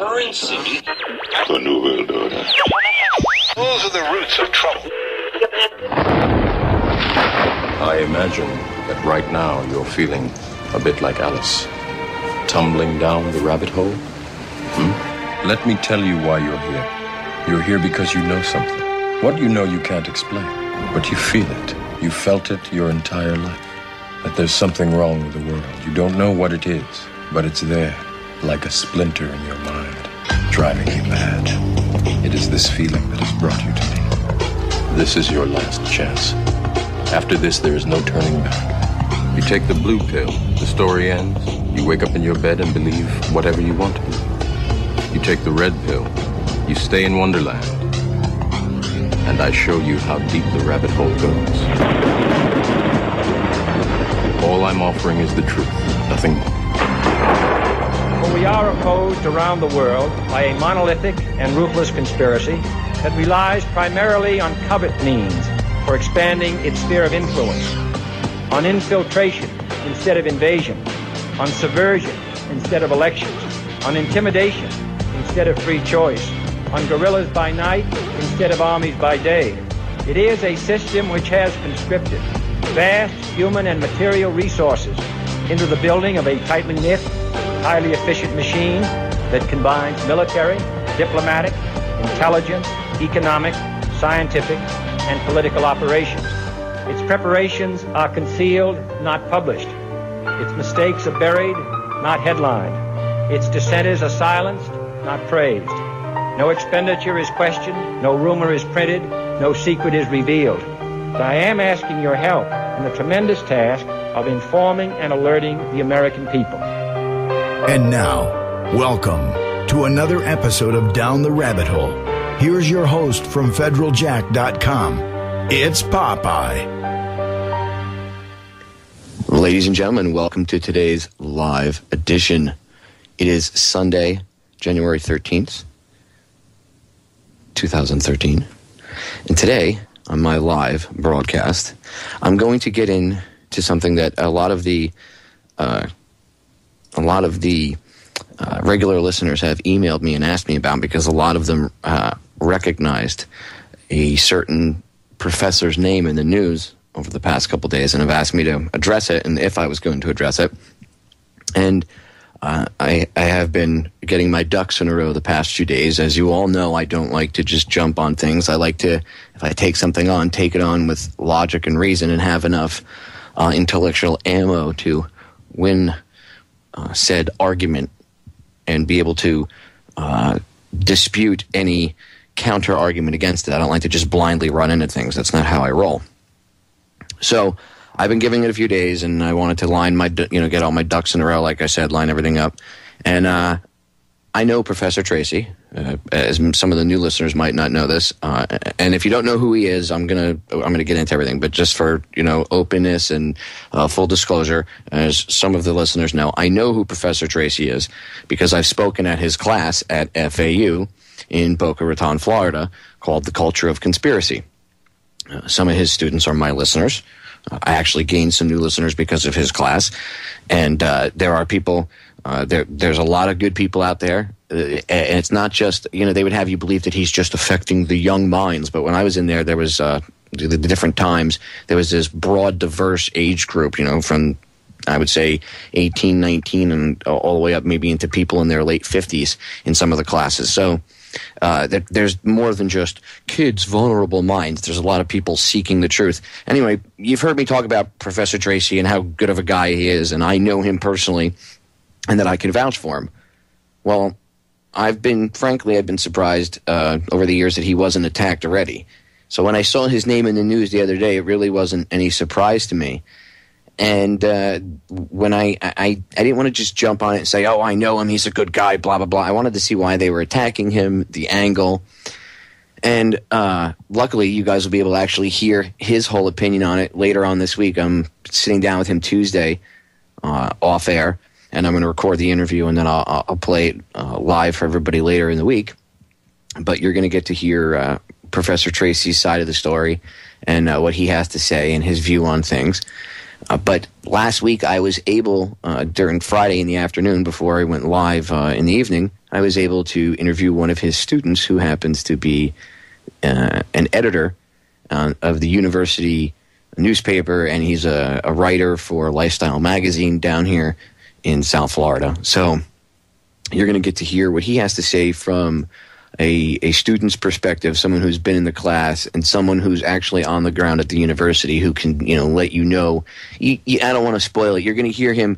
currency. The New World Order. Those are the roots of trouble. I imagine that right now you're feeling a bit like Alice, tumbling down the rabbit hole. Let me tell you why you're here. You're here because you know something. What you know you can't explain, but you feel it. You felt it your entire life. That there's something wrong with the world. You don't know what it is, but it's there, like a splinter in your mind, driving you mad. It is this feeling that has brought you to me. This is your last chance. After this, there is no turning back. You take the blue pill, the story ends. You wake up in your bed and believe whatever you want to believe. You take the red pill, you stay in Wonderland, and I show you how deep the rabbit hole goes. All I'm offering is the truth, nothing more. For we are opposed around the world by a monolithic and ruthless conspiracy that relies primarily on covert means for expanding its sphere of influence, on infiltration instead of invasion, on subversion instead of elections, on intimidation instead of free choice, on guerrillas by night instead of armies by day. It is a system which has conscripted vast human and material resources into the building of a tightly knit, highly efficient machine that combines military, diplomatic, intelligence, economic, scientific, and political operations. Its preparations are concealed, not published. Its mistakes are buried, not headlined. Its dissenters are silenced, not praised. No expenditure is questioned, no rumor is printed, no secret is revealed. But I am asking your help in the tremendous task of informing and alerting the American people. And now, welcome to another episode of Down the Rabbit Hole. Here's your host from federaljack.com. It's Popeye. Ladies and gentlemen, welcome to today's live edition. It is Sunday, January 13th, 2013. And today, on my live broadcast, I'm going to get into something that a lot of the regular listeners have emailed me and asked me about, because a lot of them recognized a certain professor's name in the news over the past couple days and have asked me to address it, and if I was going to address it. And I have been getting my ducks in a row the past few days. As you all know, I don't like to just jump on things. I like to, if I take something on, take it on with logic and reason and have enough intellectual ammo to win said argument and be able to dispute any counter-argument against it. I don't like to just blindly run into things. That's not how I roll. So I've been giving it a few days, and I wanted to line my, get all my ducks in a row, like I said, line everything up. And I know Professor Tracy, as some of the new listeners might not know this. And if you don't know who he is, I'm gonna get into everything. But just for openness and full disclosure, as some of the listeners know, I know who Professor Tracy is because I've spoken at his class at FAU in Boca Raton, Florida, called The Culture of Conspiracy. Some of his students are my listeners. I actually gained some new listeners because of his class. And there are people, there's a lot of good people out there. And it's not just, they would have you believe that he's just affecting the young minds. But when I was in there, there was the different times, there was this broad, diverse age group, from, I would say, 18, 19, and all the way up maybe into people in their late 50s in some of the classes. So there's more than just kids, vulnerable minds. There's a lot of people seeking the truth. Anyway, you've heard me talk about Professor Tracy and how good of a guy he is, and I know him personally, and that I can vouch for him. Well, I've been surprised over the years that he wasn't attacked already. So when I saw his name in the news the other day, it really wasn't any surprise to me. And when I didn't want to just jump on it and say, oh, I know him, he's a good guy, blah, blah, blah. I wanted to see why they were attacking him, the angle. And luckily, you guys will be able to actually hear his whole opinion on it later on this week. I'm sitting down with him Tuesday off air, and I'm going to record the interview, and then I'll play it live for everybody later in the week. But you're going to get to hear Professor Tracy's side of the story and what he has to say and his view on things. But last week I was able, during Friday in the afternoon before I went live in the evening, I was able to interview one of his students who happens to be an editor of the university newspaper, and he's a writer for Lifestyle Magazine down here in South Florida. So you're going to get to hear what he has to say from a student's perspective, someone who's been in the class and someone who's actually on the ground at the university who can, let you know. I don't want to spoil it. You're going to hear him.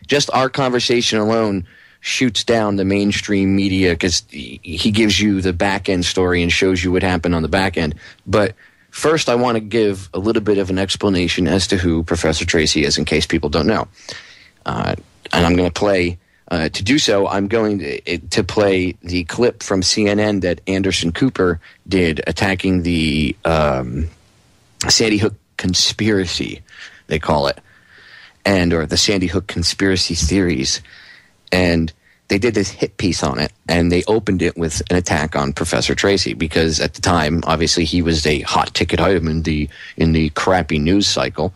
Just our conversation alone shoots down the mainstream media because he gives you the back end story and shows you what happened on the back end. But first, I want to give a little bit of an explanation as to who Professor Tracy is in case people don't know. And I'm going to play, to do so, I'm going to play the clip from CNN that Anderson Cooper did attacking the Sandy Hook conspiracy, they call it, or the Sandy Hook conspiracy theories. And they did this hit piece on it, and they opened it with an attack on Professor Tracy because at the time, obviously, he was a hot ticket item in the crappy news cycle.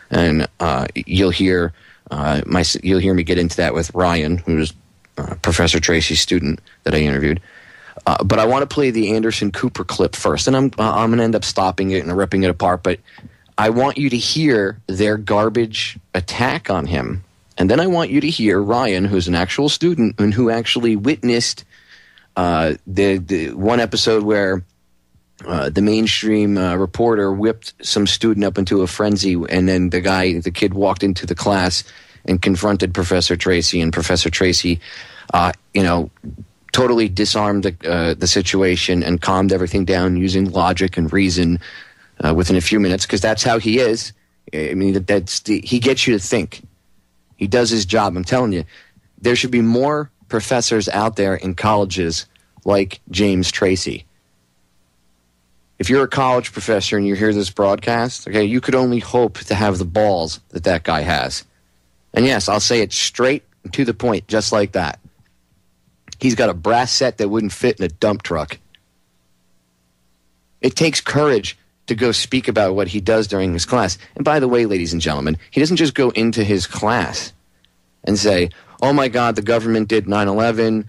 And you'll hear me get into that with Ryan, who's Professor Tracy's student that I interviewed. But I want to play the Anderson Cooper clip first, and I'm going to end up stopping it and ripping it apart. But I want you to hear their garbage attack on him. And then I want you to hear Ryan, who's an actual student and who actually witnessed the one episode where the mainstream reporter whipped some student up into a frenzy, and then the kid walked into the class and confronted Professor Tracy, and Professor Tracy, totally disarmed the situation and calmed everything down using logic and reason within a few minutes, because that's how he is. I mean, he gets you to think. He does his job. I'm telling you, there should be more professors out there in colleges like James Tracy. If you're a college professor and you hear this broadcast, okay, you could only hope to have the balls that guy has. And yes, I'll say it straight and to the point, just like that. He's got a brass set that wouldn't fit in a dump truck. It takes courage to go speak about what he does during his class. And by the way, ladies and gentlemen, he doesn't just go into his class and say, oh my God, the government did 9/11.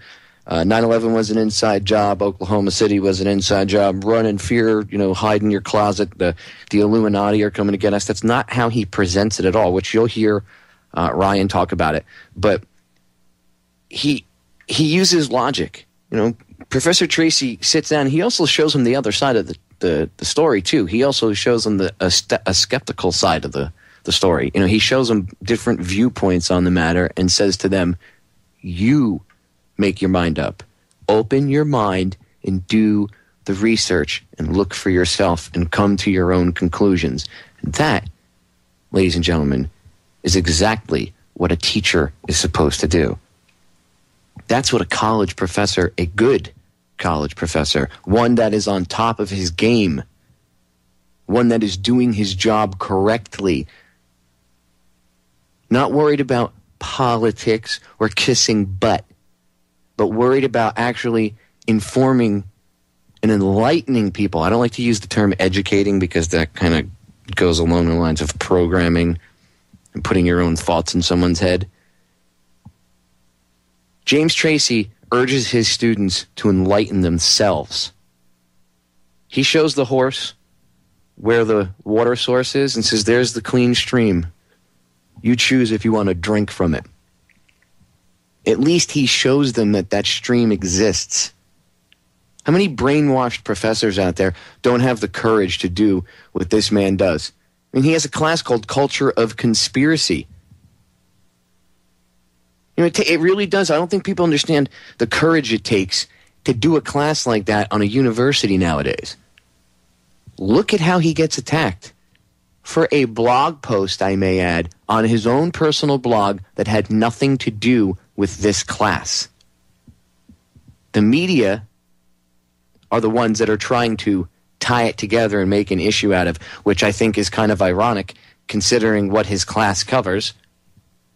9/11 was an inside job. Oklahoma City was an inside job. Run in fear, hide in your closet. The Illuminati are coming to get us. That's not how he presents it at all, which you'll hear Ryan talk about it. But he uses logic. Professor Tracy sits down. He also shows him the other side of the story too. He also shows them a skeptical side of the story. He shows them different viewpoints on the matter and says to them, you make your mind up. Open your mind and do the research and look for yourself and come to your own conclusions. And that, ladies and gentlemen, is exactly what a teacher is supposed to do. That's what a college professor, a good college professor, one that is on top of his game, one that is doing his job correctly, not worried about politics or kissing butt, but worried about actually informing and enlightening people. I don't like to use the term educating because that kind of goes along the lines of programming and putting your own thoughts in someone's head. James Tracy urges his students to enlighten themselves. He shows the horse where the water source is and says, there's the clean stream. You choose if you want to drink from it. At least he shows them that stream exists. How many brainwashed professors out there don't have the courage to do what this man does? I mean, he has a class called Culture of Conspiracy. It really does. I don't think people understand the courage it takes to do a class like that on a university nowadays. Look at how he gets attacked. For a blog post, I may add, on his own personal blog that had nothing to do with this class. The media are the ones that are trying to tie it together and make an issue out of, which I think is kind of ironic considering what his class covers.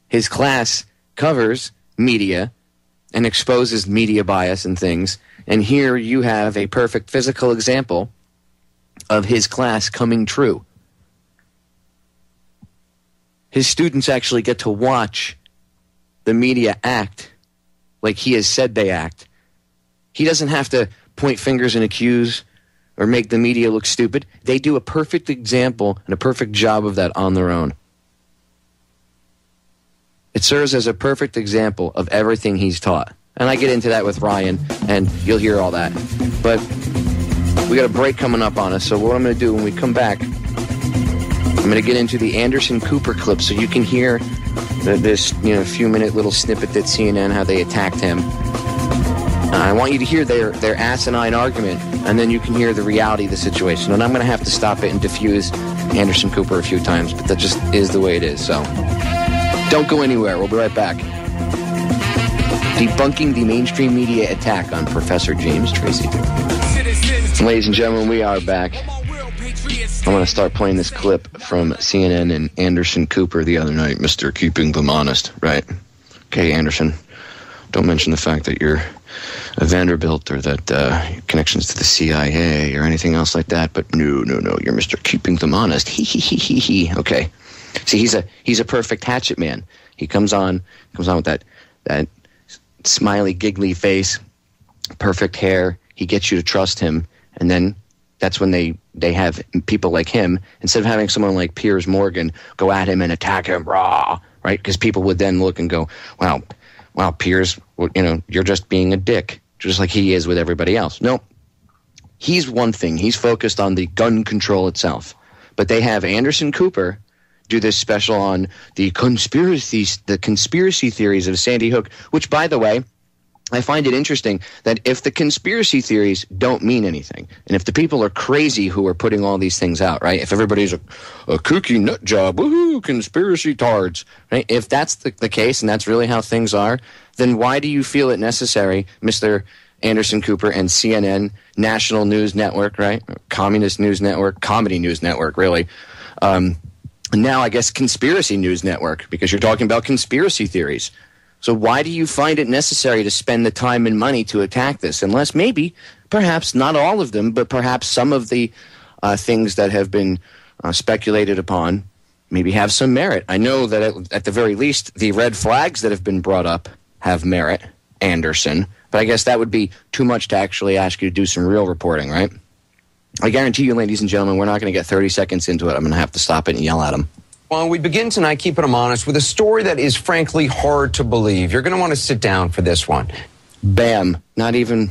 His class covers media and exposes media bias and things. And here you have a perfect physical example of his class coming true. His students actually get to watch the media act like he has said they act. He doesn't have to point fingers and accuse or make the media look stupid. They do a perfect example and a perfect job of that on their own. It serves as a perfect example of everything he's taught. And I get into that with Ryan, and you'll hear all that. But we got a break coming up on us, so what I'm going to do when we come back, I'm going to get into the Anderson Cooper clip so you can hear this few-minute little snippet that CNN, how they attacked him. I want you to hear their asinine argument, and then you can hear the reality of the situation. And I'm going to have to stop it and diffuse Anderson Cooper a few times, but that just is the way it is. So don't go anywhere. We'll be right back. Debunking the mainstream media attack on Professor James Tracy. Ladies and gentlemen, we are back. I'm going to start playing this clip from CNN and Anderson Cooper the other night. Mr. Keeping Them Honest, right? Okay, Anderson, don't mention the fact that you're a Vanderbilt or that connections to the CIA or anything else like that. But no, you're Mr. Keeping Them Honest. He. Okay. See, he's a perfect hatchet man. He comes on with that smiley, giggly face, perfect hair. He gets you to trust him, and then that's when they have people like him, instead of having someone like Piers Morgan go at him and attack him raw, right? Because people would then look and go, wow, Piers, you're just being a dick, just like he is with everybody else. No, he's one thing. He's focused on the gun control itself. But they have Anderson Cooper do this special on the conspiracy theories of Sandy Hook, which, by the way, I find it interesting that if the conspiracy theories don't mean anything, and if the people are crazy who are putting all these things out, right? If everybody's a kooky nut job, woohoo, conspiracy tards, right? If that's the case and that's really how things are, then why do you feel it necessary, Mr. Anderson Cooper and CNN, National News Network, right? Communist News Network, Comedy News Network, really. Now, I guess, Conspiracy News Network, because you're talking about conspiracy theories. So why do you find it necessary to spend the time and money to attack this? Unless maybe, perhaps not all of them, but perhaps some of the things that have been speculated upon maybe have some merit. I know that at the very least, the red flags that have been brought up have merit, Anderson. But I guess that would be too much to actually ask you to do some real reporting, right? I guarantee you, ladies and gentlemen, we're not going to get 30 seconds into it. I'm going to have to stop it and yell at him. Well, we begin tonight, keeping them honest, with a story that is frankly hard to believe. You're going to want to sit down for this one. Bam. Not even,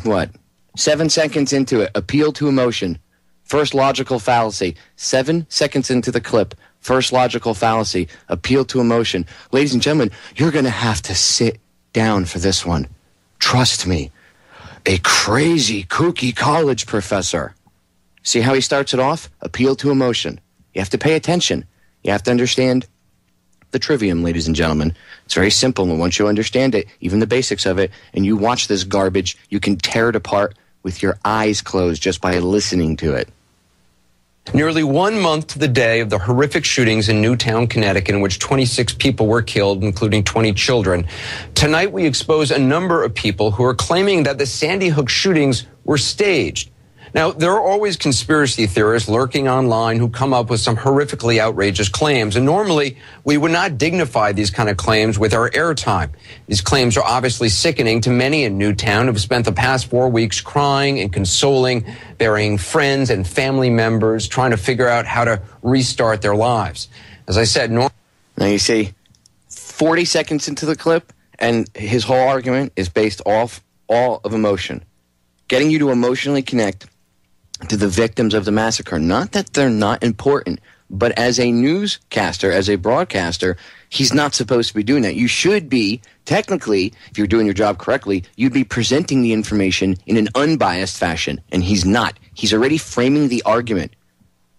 7 seconds into it. Appeal to emotion. First logical fallacy. 7 seconds into the clip. First logical fallacy. Appeal to emotion. Ladies and gentlemen, you're going to have to sit down for this one. Trust me. A crazy, kooky college professor. See how he starts it off? Appeal to emotion. You have to pay attention. You have to understand the trivium, ladies and gentlemen. It's very simple, and once you understand it, even the basics of it, and you watch this garbage, you can tear it apart with your eyes closed just by listening to it. Nearly 1 month to the day of the horrific shootings in Newtown, Connecticut, in which 26 people were killed, including 20 children. Tonight, we expose a number of people who are claiming that the Sandy Hook shootings were staged. Now, there are always conspiracy theorists lurking online who come up with some horrifically outrageous claims. And normally, we would not dignify these kind of claims with our airtime. These claims are obviously sickening to many in Newtown who have spent the past 4 weeks crying and consoling, burying friends and family members, trying to figure out how to restart their lives. As I said, now you see 40 seconds into the clip, and his whole argument is based off all of emotion. Getting you to emotionally connect to the victims of the massacre. Not that they're not important, but as a newscaster, as a broadcaster, he's not supposed to be doing that. You should be, technically, if you're doing your job correctly, you'd be presenting the information in an unbiased fashion, and he's not. He's already framing the argument,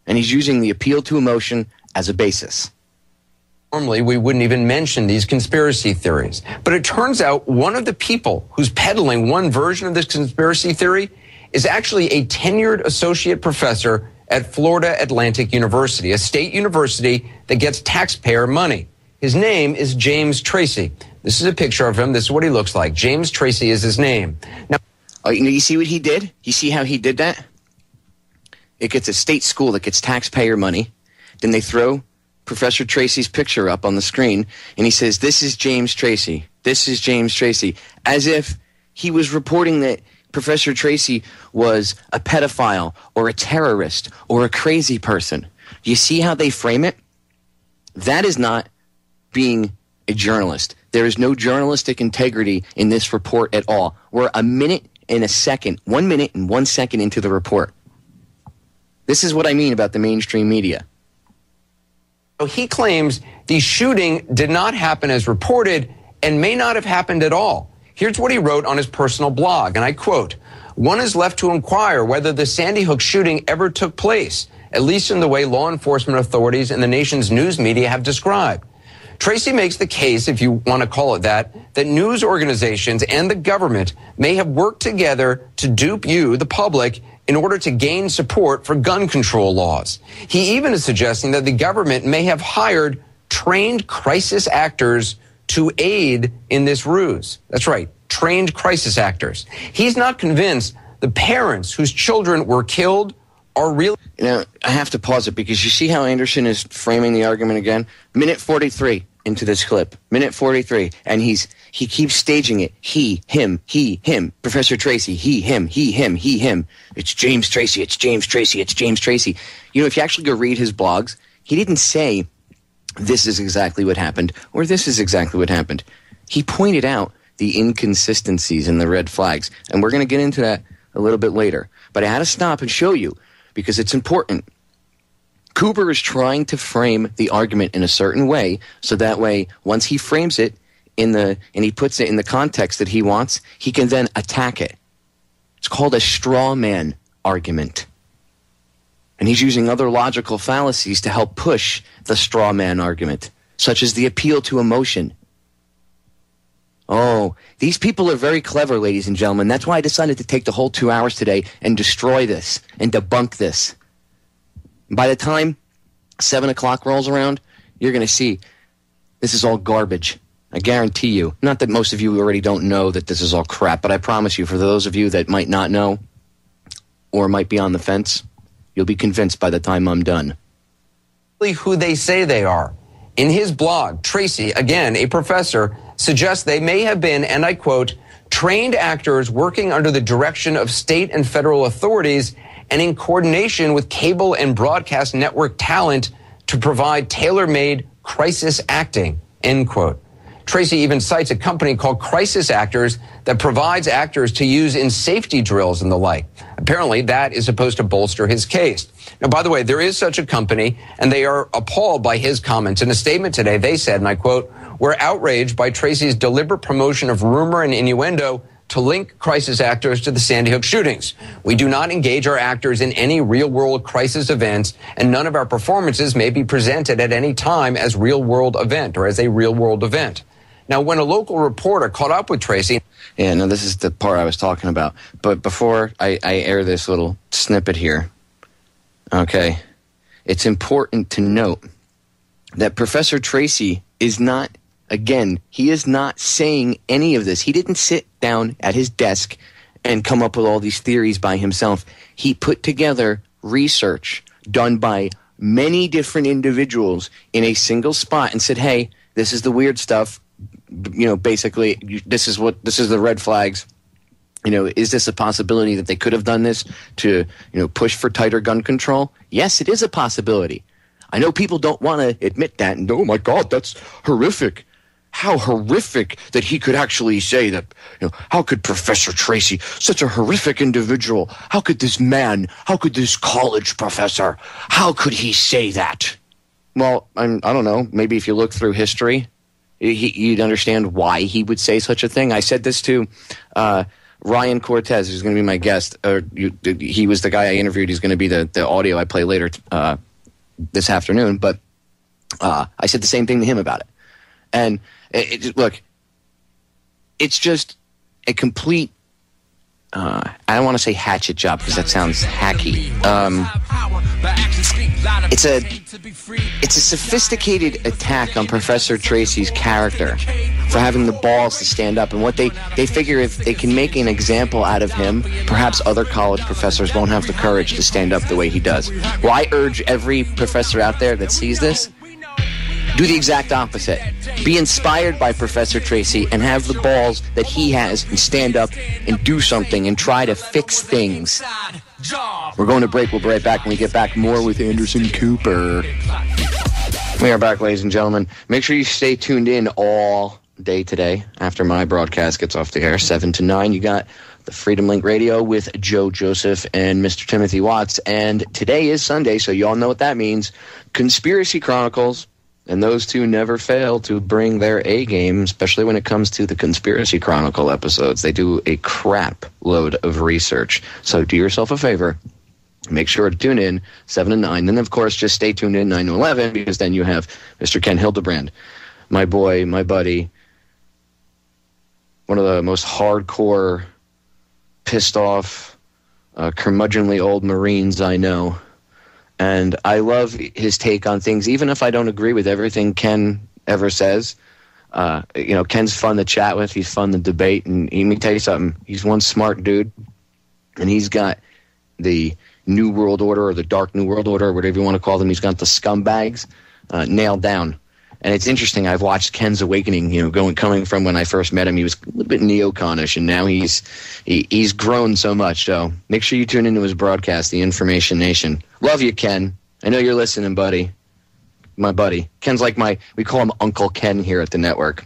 and he's using the appeal to emotion as a basis. Normally, we wouldn't even mention these conspiracy theories. But it turns out one of the people who's peddling one version of this conspiracy theory is actually a tenured associate professor at Florida Atlantic University, a state university that gets taxpayer money. His name is James Tracy. This is a picture of him. This is what he looks like. James Tracy is his name. Now, you see what he did? You see how he did that? It gets a state school that gets taxpayer money. Then they throw Professor Tracy's picture up on the screen, and he says, "This is James Tracy." This is James Tracy. As if he was reporting that Professor Tracy was a pedophile or a terrorist or a crazy person. You see how they frame it? That is not being a journalist. There is no journalistic integrity in this report at all. We're 1 minute and 1 minute and 1 second into the report. This is what I mean about the mainstream media. He claims the shooting did not happen as reported and may not have happened at all. Here's what he wrote on his personal blog, and I quote, "One is left to inquire whether the Sandy Hook shooting ever took place, at least in the way law enforcement authorities and the nation's news media have described." Tracy makes the case, if you want to call it that news organizations and the government may have worked together to dupe you, the public, in order to gain support for gun control laws. He even is suggesting that the government may have hired trained crisis actors to aid in this ruse. That's right, trained crisis actors. He's not convinced the parents whose children were killed are real. Now, I have to pause it because you see how Anderson is framing the argument again? Minute 43 into this clip. Minute 43. And he keeps staging it. He, him, Professor Tracy, he, him. It's James Tracy, it's James Tracy, it's James Tracy. You know, if you actually go read his blogs, he didn't say this is exactly what happened or this is exactly what happened. He pointed out the inconsistencies and the red flags. And we're going to get into that a little bit later. But I had to stop and show you because it's important. Cooper is trying to frame the argument in a certain way, so that way, once he frames it and he puts it in the context that he wants, he can then attack it. It's called a straw man argument. And he's using other logical fallacies to help push the straw man argument, such as the appeal to emotion. Oh, these people are very clever, ladies and gentlemen. That's why I decided to take the whole 2 hours today and destroy this and debunk this. By the time 7 o'clock rolls around, you're going to see this is all garbage. I guarantee you. Not that most of you already don't know that this is all crap, but I promise you, for those of you that might not know or might be on the fence, you'll be convinced by the time I'm done. Who they say they are. In his blog, Tracy, again, a professor, suggests they may have been, and I quote, trained actors working under the direction of state and federal authorities and in coordination with cable and broadcast network talent to provide tailor-made crisis acting, end quote. Tracy even cites a company called Crisis Actors that provides actors to use in safety drills and the like. Apparently, that is supposed to bolster his case. Now, by the way, there is such a company, and they are appalled by his comments. In a statement today, they said, and I quote, "We're outraged by Tracy's deliberate promotion of rumor and innuendo to link crisis actors to the Sandy Hook shootings. We do not engage our actors in any real-world crisis events, and none of our performances may be presented at any time as real-world event or as a real-world event." Now, when a local reporter caught up with Tracy... Yeah, no, this is the part I was talking about. But before I air this little snippet here, okay, it's important to note that Professor Tracy is not, again, he is not saying any of this. He didn't sit down at his desk and come up with all these theories by himself. He put together research done by many different individuals in a single spot and said, hey, this is the weird stuff. You know, basically, this is the red flags. You know, is this a possibility that they could have done this to, push for tighter gun control? Yes, it is a possibility. I know people don't want to admit that, and oh my God, that's horrific. How horrific that he could actually say that, how could Professor Tracy, such a horrific individual, how could this college professor, how could he say that? Well, I don't know, maybe if you look through history, you'd understand why he would say such a thing. I said this to Ryan Cortez, who's going to be my guest. He was the guy I interviewed. He's going to be the audio I play later this afternoon. But I said the same thing to him about it. And look, it's just a complete, I don't want to say hatchet job because that sounds hacky. It's a sophisticated attack on Professor Tracy's character for having the balls to stand up. And what they figure, if they can make an example out of him, perhaps other college professors won't have the courage to stand up the way he does. Well, I urge every professor out there that sees this, Do the exact opposite. Be inspired by Professor Tracy and have the balls that he has and stand up and do something and try to fix things. We're going to break. We'll be right back. When we get back, more with Anderson Cooper. We are back, ladies and gentlemen. Make sure you stay tuned in all day today after my broadcast gets off the air, 7 to 9. You got the Freedom Link Radio with Joe Joseph and Mr. Timothy Watts. And today is Sunday, so you all know what that means. Conspiracy Chronicles. And those two never fail to bring their A game, especially when it comes to the Conspiracy Chronicle episodes. They do a crap load of research. So do yourself a favor. Make sure to tune in 7 to 9. Then, of course, just stay tuned in 9 to 11, because then you have Mr. Ken Hildebrand, my boy, my buddy, one of the most hardcore, pissed off, curmudgeonly old Marines I know. And I love his take on things, even if I don't agree with everything Ken ever says. Ken's fun to chat with. He's fun to debate. And let me tell you something. He's one smart dude. And he's got the New World Order, or the Dark New World Order, or whatever you want to call them. He's got the scumbags nailed down. And it's interesting. I've watched Ken's awakening, coming from when I first met him. He was a little bit neoconish, and now he's grown so much. So make sure you tune into his broadcast, The Information Nation. Love you, Ken. I know you're listening, buddy. My buddy. Ken's like we call him Uncle Ken here at the network.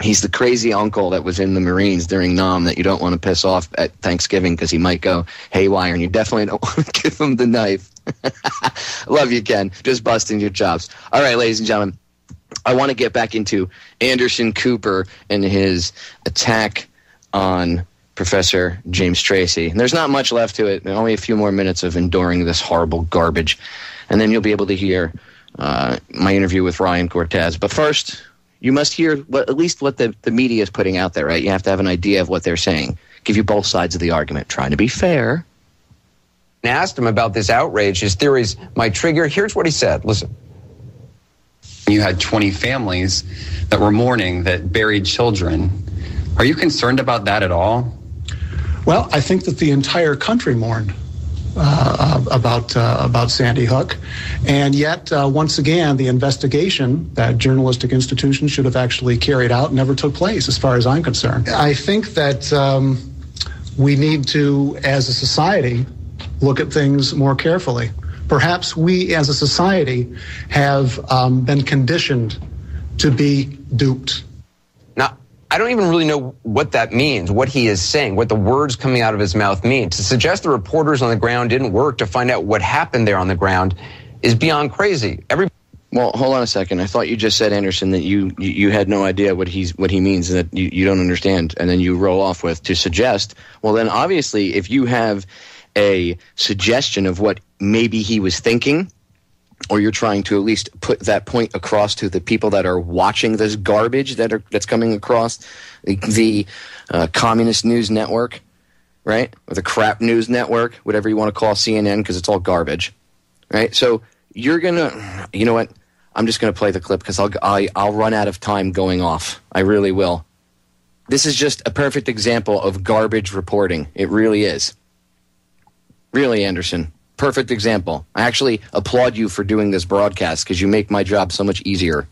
He's the crazy uncle that was in the Marines during Nam that you don't want to piss off at Thanksgiving because he might go haywire, and you definitely don't want to give him the knife. Love you, Ken. Just busting your chops. All right, ladies and gentlemen. I want to get back into Anderson Cooper and his attack on Professor James Tracy. And there's not much left to it. Only a few more minutes of enduring this horrible garbage. And then you'll be able to hear my interview with Ryan Cortez. But first, you must hear at least what the media is putting out there, right? You have to have an idea of what they're saying. Give you both sides of the argument. Trying to be fair. I asked him about this outrage. His theories might trigger. Here's what he said. Listen. You had 20 families that were mourning, that buried children. Are you concerned about that at all? Well, I think that the entire country mourned about Sandy Hook. And yet, once again, the investigation that journalistic institutions should have actually carried out never took place, as far as I'm concerned. I think that we need to, as a society, look at things more carefully. Perhaps we as a society have been conditioned to be duped. Now, I don't even really know what that means, what he is saying, what the words coming out of his mouth mean. To suggest the reporters on the ground didn't work to find out what happened there on the ground is beyond crazy. Well, hold on a second. I thought you just said, Anderson, that you had no idea what he means, and that you don't understand, and then you roll off with to suggest. Well, then obviously, if you have a suggestion of what maybe he was thinking, or you're trying to at least put that point across to the people that are watching this garbage that's coming across the communist news network, right? Or the crap news network, whatever you want to call CNN, because it's all garbage, right? So you're gonna, you know what? I'm just gonna play the clip because I'll run out of time going off. I really will. This is just a perfect example of garbage reporting. It really is. Really, Anderson. Perfect example. I actually applaud you for doing this broadcast because you make my job so much easier.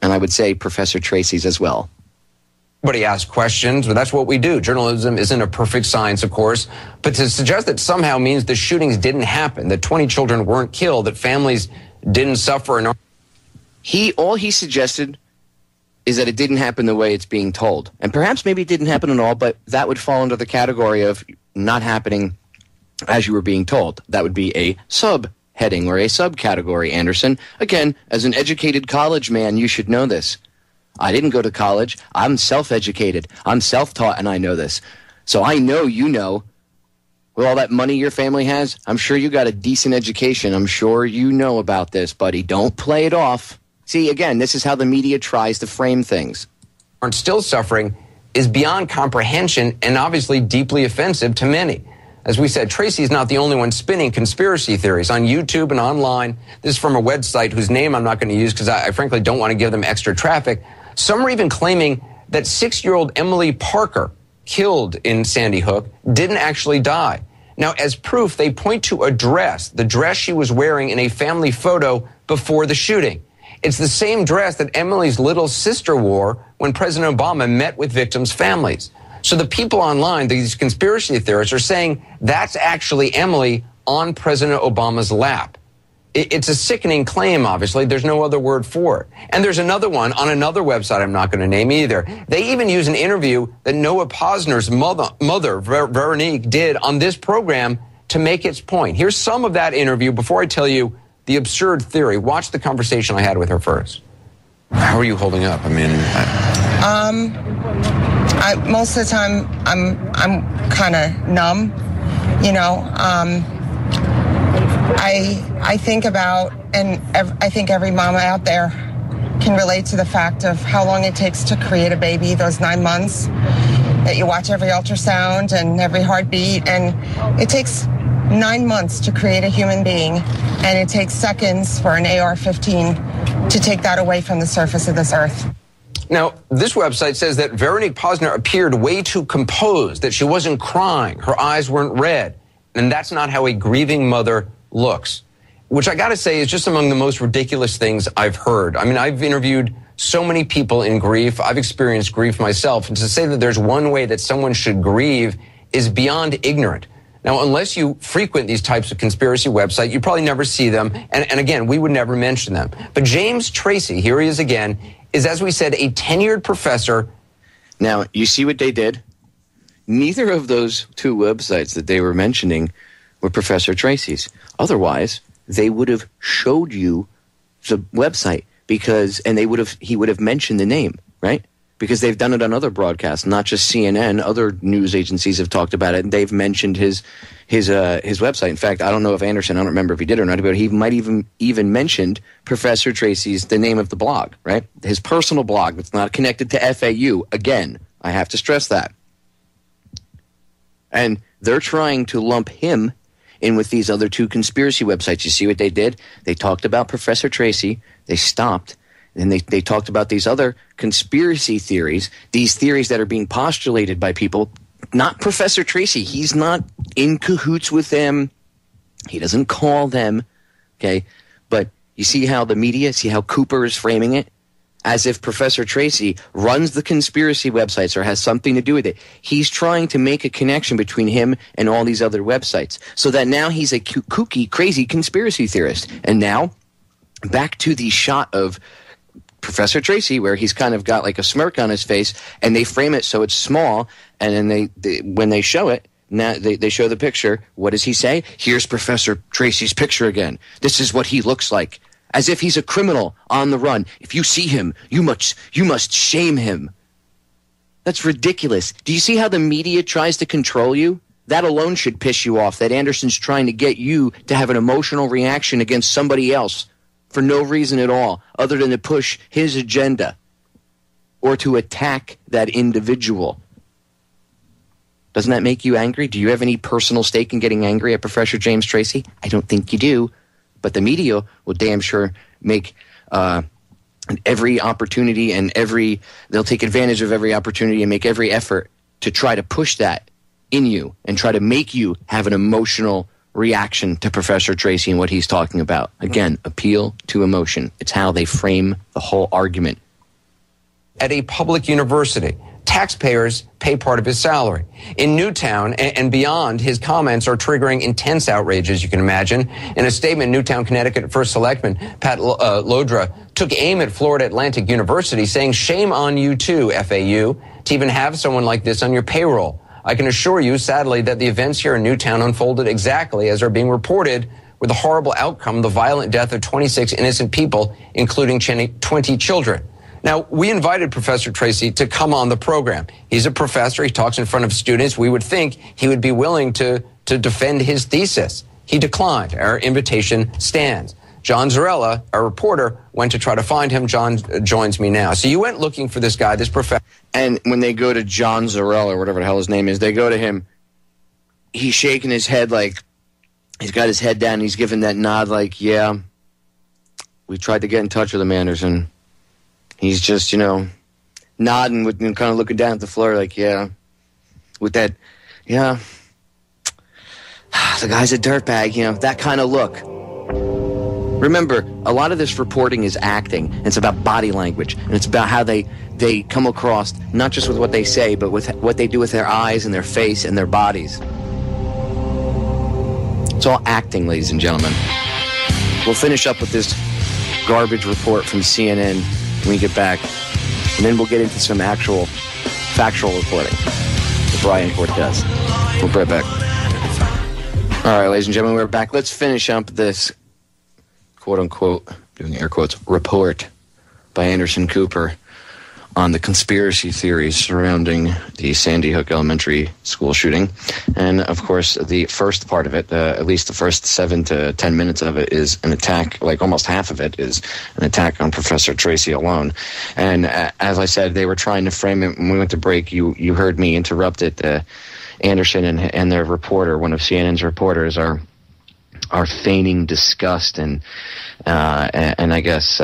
And I would say Professor Tracy's as well. Everybody asks questions, but that's what we do. Journalism isn't a perfect science, of course. But to suggest that somehow means the shootings didn't happen, that 20 children weren't killed, that families didn't suffer. And all he suggested is that it didn't happen the way it's being told. And perhaps maybe it didn't happen at all, but that would fall under the category of not happening as you were being told. That would be a subheading or a subcategory, Anderson. Again, as an educated college man, you should know this. I didn't go to college. I'm self-educated. I'm self-taught, and I know this. So I know you know. With all that money your family has, I'm sure you got a decent education. I'm sure you know about this, buddy. Don't play it off. See, again, this is how the media tries to frame things. Aren't still suffering is beyond comprehension and obviously deeply offensive to many. As we said, Tracy is not the only one spinning conspiracy theories on YouTube and online. This is from a website whose name I'm not going to use because I frankly don't want to give them extra traffic. Some are even claiming that 6-year-old Emily Parker, killed in Sandy Hook, didn't actually die. Now, as proof, they point to a dress, the dress she was wearing in a family photo before the shooting. It's the same dress that Emily's little sister wore when President Obama met with victims' families. So the people online, these conspiracy theorists, are saying that's actually Emily on President Obama's lap. It's a sickening claim, obviously. There's no other word for it. And there's another one on another website I'm not going to name either. They even use an interview that Noah Posner's mother, Veronique, did on this program to make its point. Here's some of that interview before I tell you the absurd theory. Watch the conversation I had with her first. How are you holding up? I mean, most of the time I'm kind of numb, you know. I think about, and I think every mama out there can relate to the fact of how long it takes to create a baby, those 9 months that you watch every ultrasound and every heartbeat, and it takes 9 months to create a human being, and it takes seconds for an AR-15 to take that away from the surface of this earth. Now, this website says that Veronique Posner appeared way too composed, that she wasn't crying, her eyes weren't red, and that's not how a grieving mother looks, which I got to say is just among the most ridiculous things I've heard. I mean, I've interviewed so many people in grief. I've experienced grief myself. And to say that there's one way that someone should grieve is beyond ignorant. Now, unless you frequent these types of conspiracy websites, you probably never see them. And again, we would never mention them. But James Tracy, here he is again, is, as we said, a tenured professor. Now, you see what they did? Neither of those two websites that they were mentioning were Professor Tracy's. Otherwise, they would have showed you the website he would have mentioned the name, right? Because they've done it on other broadcasts, not just CNN. Other news agencies have talked about it, and they've mentioned his website. In fact, I don't know if Anderson, I don't remember if he did or not, but he might even mentioned Professor Tracy's, the name of the blog, right? His personal blog that's not connected to FAU. Again, I have to stress that. And they're trying to lump him in with these other two conspiracy websites. You see what they did? They talked about Professor Tracy. They stopped. And they talked about these other conspiracy theories, these theories that are being postulated by people. Not Professor Tracy. He's not in cahoots with them. He doesn't call them. Okay? But you see how the media, see how Cooper is framing it? As if Professor Tracy runs the conspiracy websites or has something to do with it. He's trying to make a connection between him and all these other websites so that now he's a kooky, crazy conspiracy theorist. And now, back to the shot of Professor Tracy where he's kind of got like a smirk on his face, and they frame it so it's small, and then when they show it, now they show the picture. What does he say? Here's Professor Tracy's picture again. This is what he looks like. As if he's a criminal on the run. If you see him, you must shame him. That's ridiculous. Do you see how the media tries to control you? That alone should piss you off, that Anderson's trying to get you to have an emotional reaction against somebody else for no reason at all, other than to push his agenda or to attack that individual. Doesn't that make you angry? Do you have any personal stake in getting angry at Professor James Tracy? I don't think you do. But the media will damn sure make every opportunity and they'll take advantage of every opportunity and make every effort to try to push that in you and try to make you have an emotional reaction to Professor Tracy and what he's talking about. Again, appeal to emotion. It's how they frame the whole argument. At a public university, taxpayers pay part of his salary. In Newtown and beyond, his comments are triggering intense outrage, as you can imagine. In a statement, Newtown, Connecticut First Selectman Pat Lodra took aim at Florida Atlantic University, saying, "Shame on you too, FAU, to even have someone like this on your payroll. I can assure you, sadly, that the events here in Newtown unfolded exactly as are being reported, with a horrible outcome, the violent death of 26 innocent people, including 20 children." Now, we invited Professor Tracy to come on the program. He's a professor. He talks in front of students. We would think he would be willing to defend his thesis. He declined. Our invitation stands. John Zarella, our reporter, went to try to find him. John joins me now. So you went looking for this guy, this professor. And when they go to John Zarella, or whatever the hell his name is, they go to him. He's shaking his head like, he's got his head down. He's giving that nod like, yeah, we tried to get in touch with him, Anderson. He's just, nodding with kind of looking down at the floor like, yeah, with that, yeah, the guy's a dirtbag, that kind of look. Remember, a lot of this reporting is acting. It's about body language, and it's about how they come across, not just with what they say, but with what they do with their eyes and their face and their bodies. It's all acting, ladies and gentlemen. We'll finish up with this garbage report from CNN when we get back, and then we'll get into some actual factual reporting with Ryan Cortez. We'll be right back. All right, ladies and gentlemen, we're back. Let's finish up this quote-unquote, doing air quotes, report by Anderson Cooper on the conspiracy theories surrounding the Sandy Hook Elementary School shooting. And, of course, the first part of it, at least the first 7 to 10 minutes of it, is an attack, like almost half of it is an attack on Professor Tracy alone. And as I said, they were trying to frame it. When we went to break, you heard me interrupt it. Anderson and their reporter, one of CNN's reporters, are feigning disgust and I guess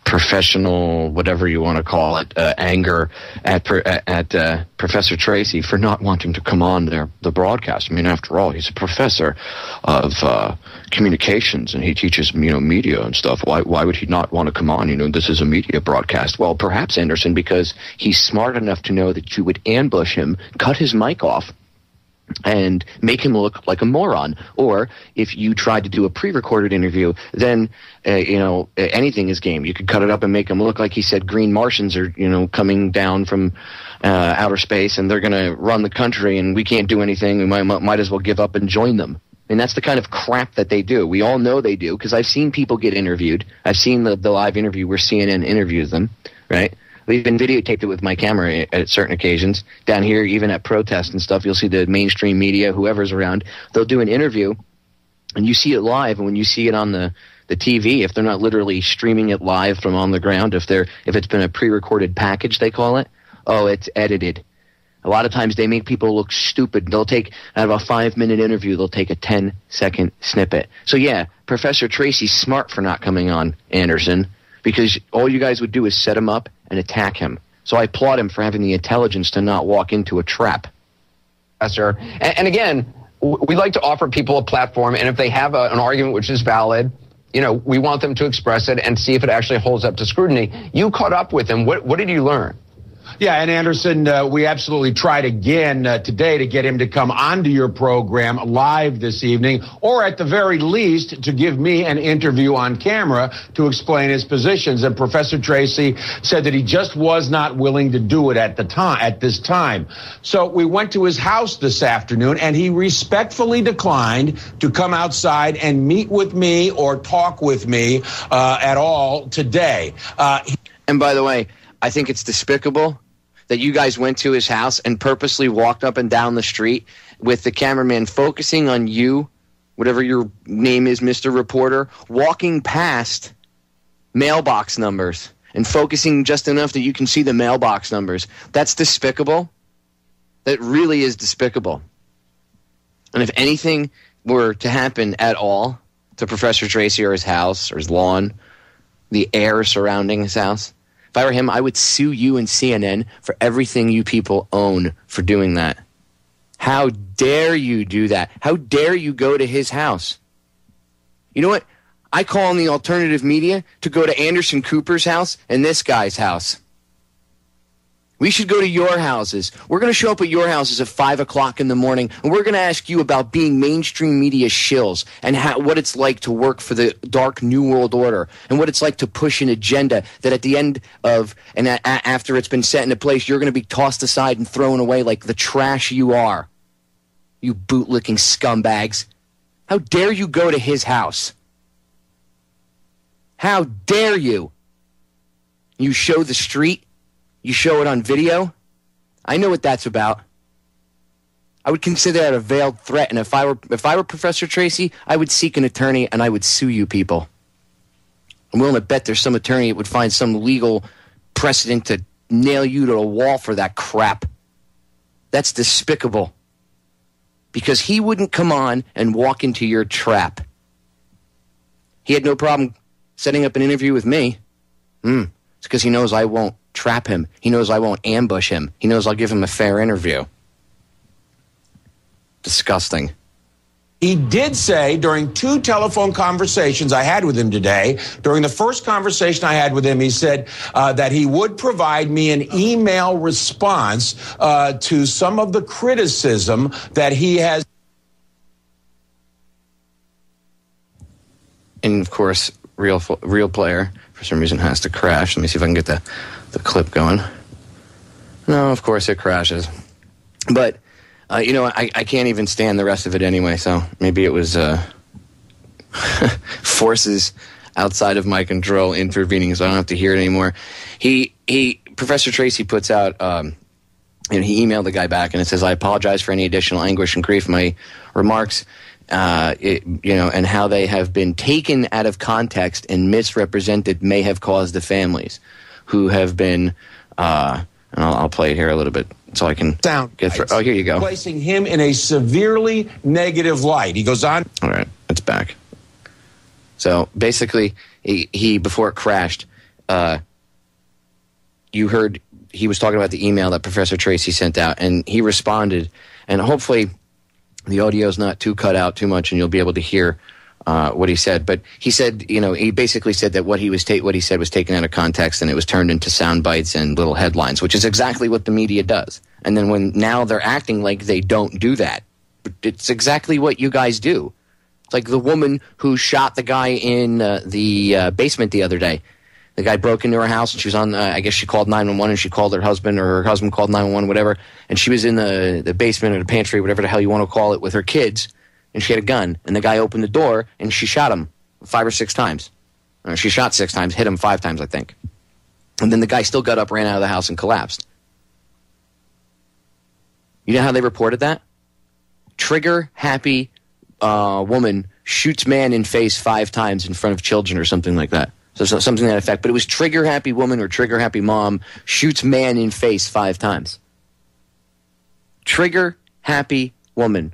professional, whatever you want to call it, anger at Professor Tracy for not wanting to come on the broadcast. I mean, after all, he's a professor of communications and he teaches media and stuff. Why would he not want to come on? This is a media broadcast. Well, perhaps, Anderson, because he's smart enough to know that you would ambush him, cut his mic off, and make him look like a moron. Or if you tried to do a pre-recorded interview, then anything is game. You could cut it up and make him look like he said green Martians are coming down from outer space and they're going to run the country and we can't do anything. We might as well give up and join them. And that's the kind of crap that they do. We all know they do because I've seen people get interviewed. I've seen the live interview where CNN interviews them, right? We've been videotaped it with my camera at certain occasions. Down here, even at protests and stuff, you'll see the mainstream media, whoever's around, they'll do an interview, and you see it live. And when you see it on the TV, if they're not literally streaming it live from on the ground, if it's been a pre-recorded package, they call it, it's edited. A lot of times they make people look stupid. They'll take, out of a 5-minute interview, they'll take a 10-second snippet. So yeah, Professor Tracy's smart for not coming on, Anderson, because all you guys would do is set him up and attack him. So I applaud him for having the intelligence to not walk into a trap. Sir. And again, we like to offer people a platform, and if they have an argument which is valid, we want them to express it and see if it actually holds up to scrutiny. You caught up with him. What did you learn? Yeah, and Anderson, we absolutely tried again today to get him to come onto your program live this evening, or at the very least to give me an interview on camera to explain his positions. And Professor Tracy said that he just was not willing to do it at this time. So we went to his house this afternoon, and he respectfully declined to come outside and meet with me or talk with me at all today. And by the way, I think it's despicable that you guys went to his house and purposely walked up and down the street with the cameraman focusing on you, whatever your name is, Mr. Reporter, walking past mailbox numbers and focusing just enough that you can see the mailbox numbers. That's despicable. That really is despicable. And if anything were to happen at all to Professor Tracy or his house or his lawn, the air surrounding his house, if I were him, I would sue you and CNN for everything you people own for doing that. How dare you do that? How dare you go to his house? You know what? I call on the alternative media to go to Anderson Cooper's house and this guy's house. We should go to your houses. We're going to show up at your houses at 5 o'clock in the morning, and we're going to ask you about being mainstream media shills and what it's like to work for the dark New World Order and what it's like to push an agenda that at the end of and after it's been set into place, you're going to be tossed aside and thrown away like the trash you are. You bootlicking scumbags. How dare you go to his house? How dare you? You show the street. You show it on video. I know what that's about. I would consider that a veiled threat, and if I were Professor Tracy, I would seek an attorney and I would sue you people. I'm willing to bet there's some attorney that would find some legal precedent to nail you to a wall for that crap. That's despicable. Because he wouldn't come on and walk into your trap. He had no problem setting up an interview with me. It's because he knows I won't trap him. He knows I won't ambush him. He knows I'll give him a fair interview. Disgusting. He did say during 2 telephone conversations I had with him today, during the first conversation I had with him, he said that he would provide me an email response to some of the criticism that he has. And, of course, real player, for some reason, has to crash. Let me see if I can get the clip going. No, of course, it crashes. But... I can't even stand the rest of it anyway, so maybe it was forces outside of my control intervening, so I don't have to hear it anymore. Professor Tracy puts out, and he emailed the guy back, and it says, "I apologize for any additional anguish and grief. My remarks, and how they have been taken out of context and misrepresented may have caused the families who have been, and I'll play it here a little bit. So I can get through. Oh, here you go. Placing him in a severely negative light." He goes on. All right, it's back. So basically, he before it crashed, you heard he was talking about the email that Professor Tracy sent out, and he responded. And hopefully, the audio's not too cut out too much, and you'll be able to hear what he said. But he said, he basically said that what he said was taken out of context, and it was turned into sound bites and little headlines, which is exactly what the media does. And then now they're acting like they don't do that. It's exactly what you guys do. It's like the woman who shot the guy in the basement the other day. The guy broke into her house, and she was on, I guess she called 911, and she called her husband, or her husband called 911, whatever, and she was in the basement or the pantry, whatever the hell you want to call it, with her kids, and she had a gun, and the guy opened the door, and she shot him 5 or 6 times. She shot 6 times, hit him 5 times, I think. And then the guy still got up, ran out of the house, and collapsed. You know how they reported that? Trigger-happy woman shoots man in face 5 times in front of children or something like that. So something to that effect. But it was trigger-happy woman or trigger-happy mom shoots man in face 5 times. Trigger-happy woman.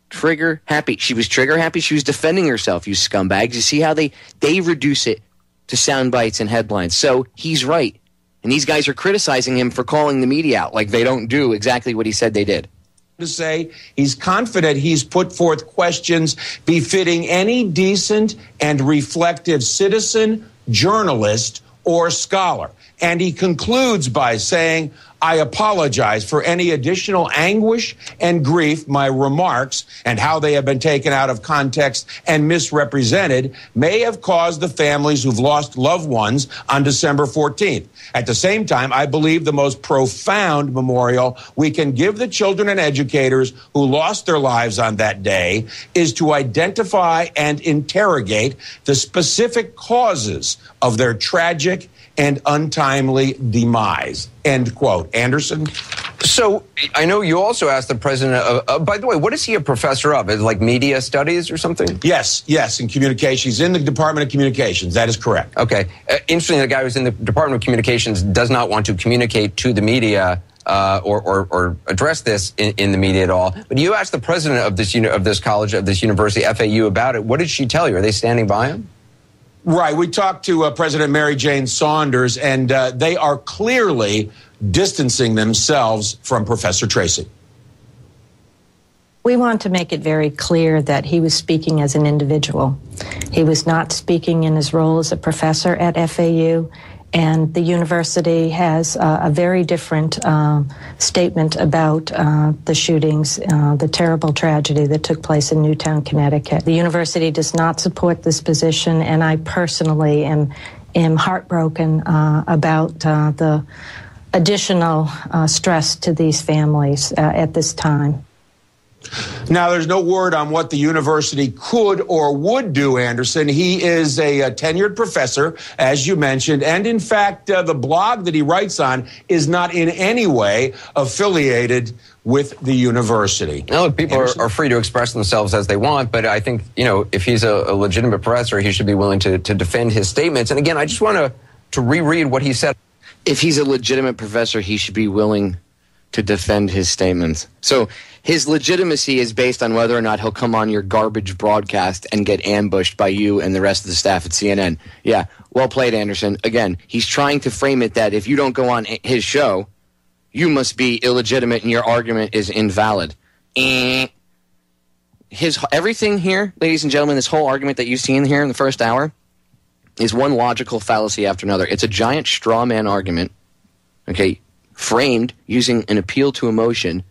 Trigger-happy. She was trigger-happy. She was defending herself, you scumbags. You see how they reduce it to sound bites and headlines. So he's right. And these guys are criticizing him for calling the media out like they don't do exactly what he said they did. To say he's confident he's put forth questions befitting any decent and reflective citizen, journalist, or scholar. And he concludes by saying, "I apologize for any additional anguish and grief my remarks and how they have been taken out of context and misrepresented may have caused the families who've lost loved ones on December 14th. At the same time, I believe the most profound memorial we can give the children and educators who lost their lives on that day is to identify and interrogate the specific causes of their tragic and untimely demise." End quote. Anderson? So I know you also asked the president by the way, what is he a professor of? Is it like media studies or something? Yes, in communication. He's in the Department of Communications. That is correct. Okay. Interesting, the guy who's in the Department of Communications does not want to communicate to the media or address this in the media at all. But you asked the president of this college, of this university, FAU, about it. What did she tell you? Are they standing by him? Right. We talked to President Mary Jane Saunders, and they are clearly distancing themselves from Professor Tracy. We want to make it very clear that he was speaking as an individual. He was not speaking in his role as a professor at FAU, and the university has a very different statement about the shootings, the terrible tragedy that took place in Newtown, Connecticut. The university does not support this position, and I personally am heartbroken about the additional stress to these families at this time. Now, there's no word on what the university could or would do, Anderson. He is a tenured professor, as you mentioned, and in fact, the blog that he writes on is not in any way affiliated with the university. Now, look, people are free to express themselves as they want, but I think, if he's a legitimate professor, he should be willing to defend his statements. And again, I just want to reread what he said. If he's a legitimate professor, he should be willing to defend his statements. So his legitimacy is based on whether or not he'll come on your garbage broadcast and get ambushed by you and the rest of the staff at CNN. Yeah, well played, Anderson. Again, he's trying to frame it that if you don't go on his show, you must be illegitimate and your argument is invalid. everything here, ladies and gentlemen, this whole argument that you've seen here in the first hour is one logical fallacy after another. It's a giant straw man argument, okay, framed using an appeal to emotion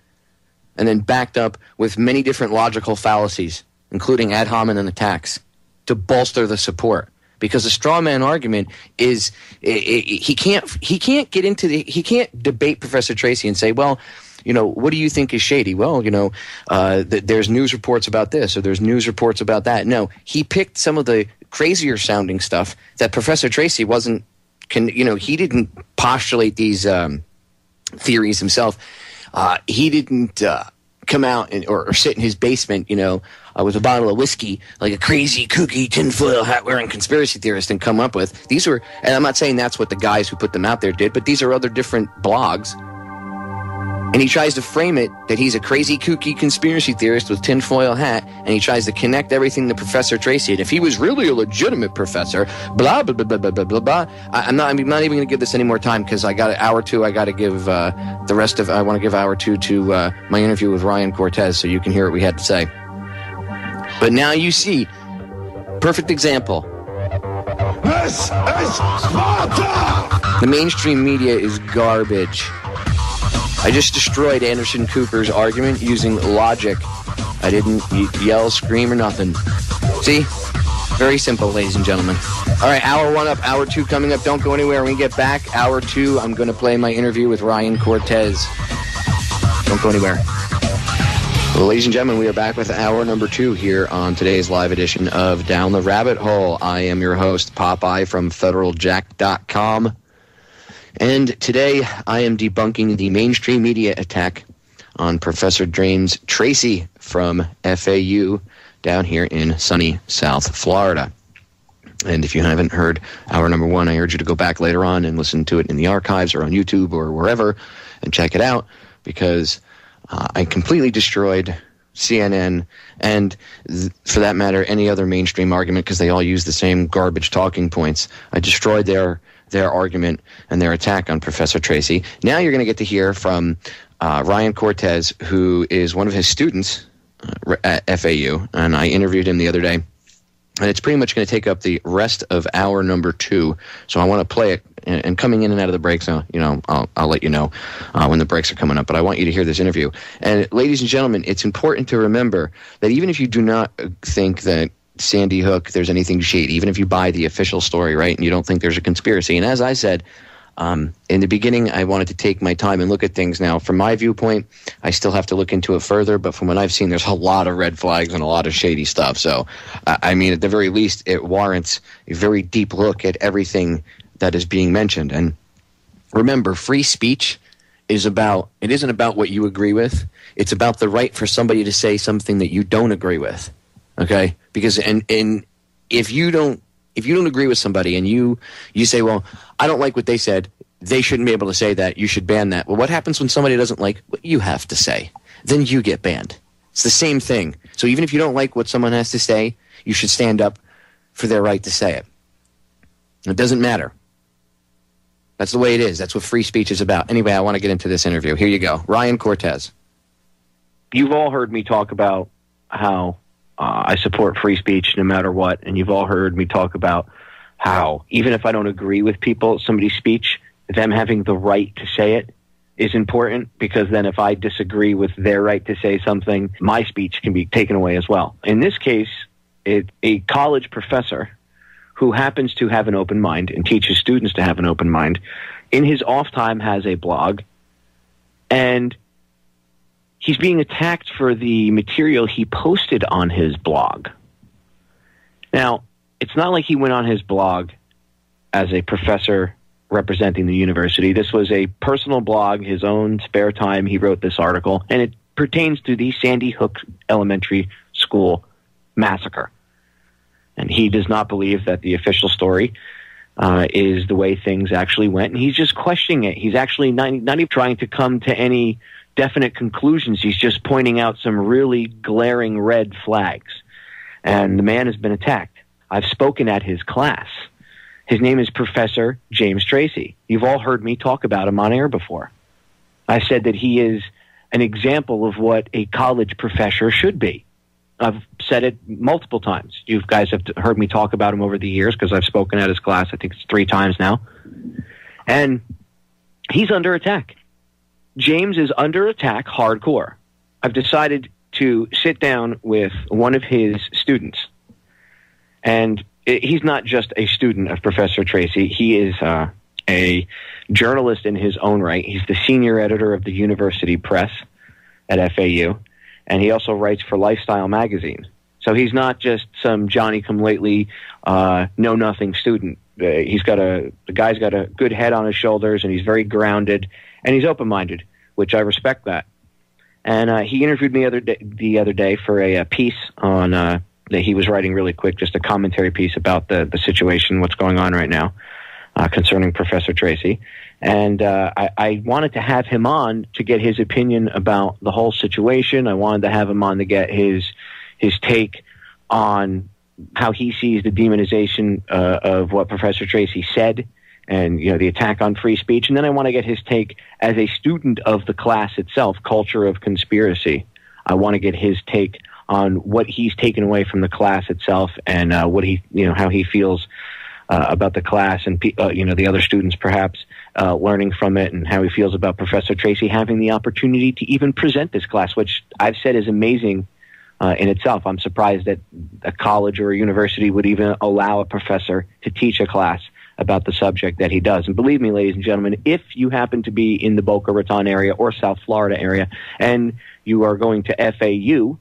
and then backed up with many different logical fallacies, including ad hominem attacks, to bolster the support. Because a straw man argument is he can't debate Professor Tracy and say, well, you know, what do you think is shady? Well, you know, there's news reports about this or there's news reports about that. No, he picked some of the crazier sounding stuff that Professor Tracy he didn't postulate these theories himself. He didn't come out or sit in his basement, you know, with a bottle of whiskey like a crazy, kooky, tinfoil hat-wearing conspiracy theorist and come up with. These were, and I'm not saying that's what the guys who put them out there did, but these are other different blogs. And he tries to frame it that he's a crazy, kooky conspiracy theorist with tinfoil hat, and he tries to connect everything to Professor Tracy. And if he was really a legitimate professor, blah, blah, blah, blah, blah, blah, blah. I'm not even going to give this any more time because I got hour two. I got to give I want to give hour two to my interview with Ryan Cortez so you can hear what we had to say. But now you see, perfect example. This is Sparta! The mainstream media is garbage. I just destroyed Anderson Cooper's argument using logic. I didn't yell, scream, or nothing. See? Very simple, ladies and gentlemen. All right, hour one up, hour two coming up. Don't go anywhere. When we get back, hour two, I'm going to play my interview with Ryan Cortez. Don't go anywhere. Well, ladies and gentlemen, we are back with hour number two here on today's live edition of Down the Rabbit Hole. I am your host, Popeye from FederalJack.com. And today I am debunking the mainstream media attack on Professor James Tracy from FAU down here in sunny South Florida. And if you haven't heard hour number one, I urge you to go back later on and listen to it in the archives or on YouTube or wherever and check it out, because I completely destroyed CNN and, for that matter, any other mainstream argument, because they all use the same garbage talking points. I destroyed their argument and their attack on Professor Tracy. Now you're going to get to hear from Ryan Cortez, who is one of his students at FAU, and I interviewed him the other day. And it's pretty much going to take up the rest of hour number two. So I want to play it, and coming in and out of the breaks, I'll let you know when the breaks are coming up. But I want you to hear this interview. And ladies and gentlemen, it's important to remember that even if you do not think that Sandy Hook, there's anything shady, even if you buy the official story, right, and you don't think there's a conspiracy. And as I said, in the beginning, I wanted to take my time and look at things. Now, from my viewpoint, I still have to look into it further, but from what I've seen, there's a lot of red flags and a lot of shady stuff. So, I mean, at the very least, it warrants a very deep look at everything that is being mentioned. And remember, free speech isn't about what you agree with. It's about the right for somebody to say something that you don't agree with. Okay? Because and if you don't agree with somebody and you say, well, I don't like what they said, they shouldn't be able to say that, you should ban that. Well, what happens when somebody doesn't like what you have to say? Then you get banned. It's the same thing. So even if you don't like what someone has to say, you should stand up for their right to say it. It doesn't matter. That's the way it is. That's what free speech is about. Anyway, I want to get into this interview. Here you go. Ryan Cortez. You've all heard me talk about how I support free speech no matter what, and you've all heard me talk about how even if I don't agree with somebody's speech, them having the right to say it is important, because then if I disagree with their right to say something, my speech can be taken away as well. In this case, a college professor who happens to have an open mind and teaches students to have an open mind, in his off time has a blog, and he's being attacked for the material he posted on his blog. Now, it's not like he went on his blog as a professor representing the university. This was a personal blog, his own spare time. He wrote this article, and it pertains to the Sandy Hook Elementary School massacre. And he does not believe that the official story is the way things actually went, and he's just questioning it. He's actually not even trying to come to any definite conclusions. He's just pointing out some really glaring red flags. And the man has been attacked. I've spoken at his class. His name is Professor James Tracy. You've all heard me talk about him on air before. I said that he is an example of what a college professor should be. I've said it multiple times. You guys have heard me talk about him over the years because I've spoken at his class, I think it's 3 times now. And he's under attack. James is under attack hardcore. I've decided to sit down with one of his students. And he's not just a student of Professor Tracy. He is a journalist in his own right. He's the senior editor of the University Press at FAU. And he also writes for Lifestyle magazine. So he's not just some Johnny-come-lately, know-nothing student. The guy's got a good head on his shoulders, and he's very grounded, and he's open-minded, which I respect that. And he interviewed me the other day for a piece on that he was writing really quick, just a commentary piece about the situation, what's going on right now concerning Professor Tracy. And I wanted to have him on to get his opinion about the whole situation. I wanted to have him on to get his take on how he sees the demonization of what Professor Tracy said and, you know, the attack on free speech. And then I want to get his take as a student of the class itself, culture of conspiracy. I want to get his take on what he's taken away from the class itself and what he, you know, how he feels about the class and, you know, the other students perhaps learning from it, and how he feels about Professor Tracy having the opportunity to even present this class, which I've said is amazing in itself. I'm surprised that a college or a university would even allow a professor to teach a class about the subject that he does. And believe me, ladies and gentlemen, if you happen to be in the Boca Raton area or South Florida area and you are going to FAU,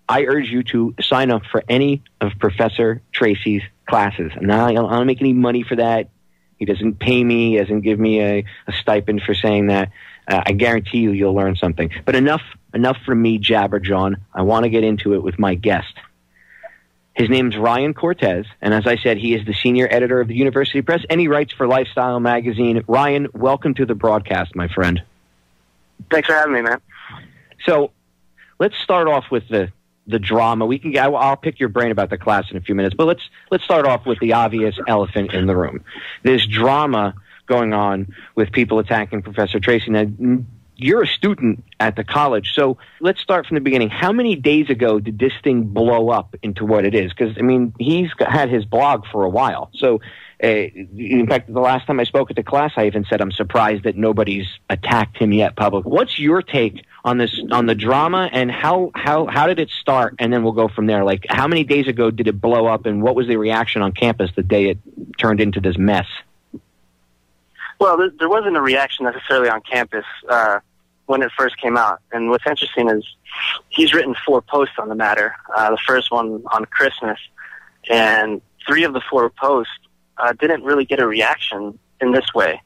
I urge you to sign up for any of Professor Tracy's classes. Now, I don't make any money for that. He doesn't pay me. He doesn't give me a stipend for saying that. I guarantee you'll learn something. But enough from me, Jabberjawn. I want to get into it with my guest. His name's Ryan Cortez, and as I said, he is the senior editor of the University Press, and he writes for Lifestyle magazine. Ryan, welcome to the broadcast, my friend. Thanks for having me, man. So let's start off with the drama. I'll pick your brain about the class in a few minutes, but let's start off with the obvious elephant in the room. This drama going on with people attacking Professor Tracy. Now, you're a student at the college, so let's start from the beginning. How many days ago did this thing blow up into what it is? Because, I mean, he's had his blog for a while. So, in fact, the last time I spoke at the class, I even said I'm surprised that nobody's attacked him yet publicly. What's your take on this, on the drama, and how did it start? And then we'll go from there. Like, how many days ago did it blow up, and what was the reaction on campus the day it turned into this mess? Well, there wasn't a reaction necessarily on campus when it first came out. And what's interesting is he's written 4 posts on the matter. The first one on Christmas, and 3 of the 4 posts didn't really get a reaction in this way.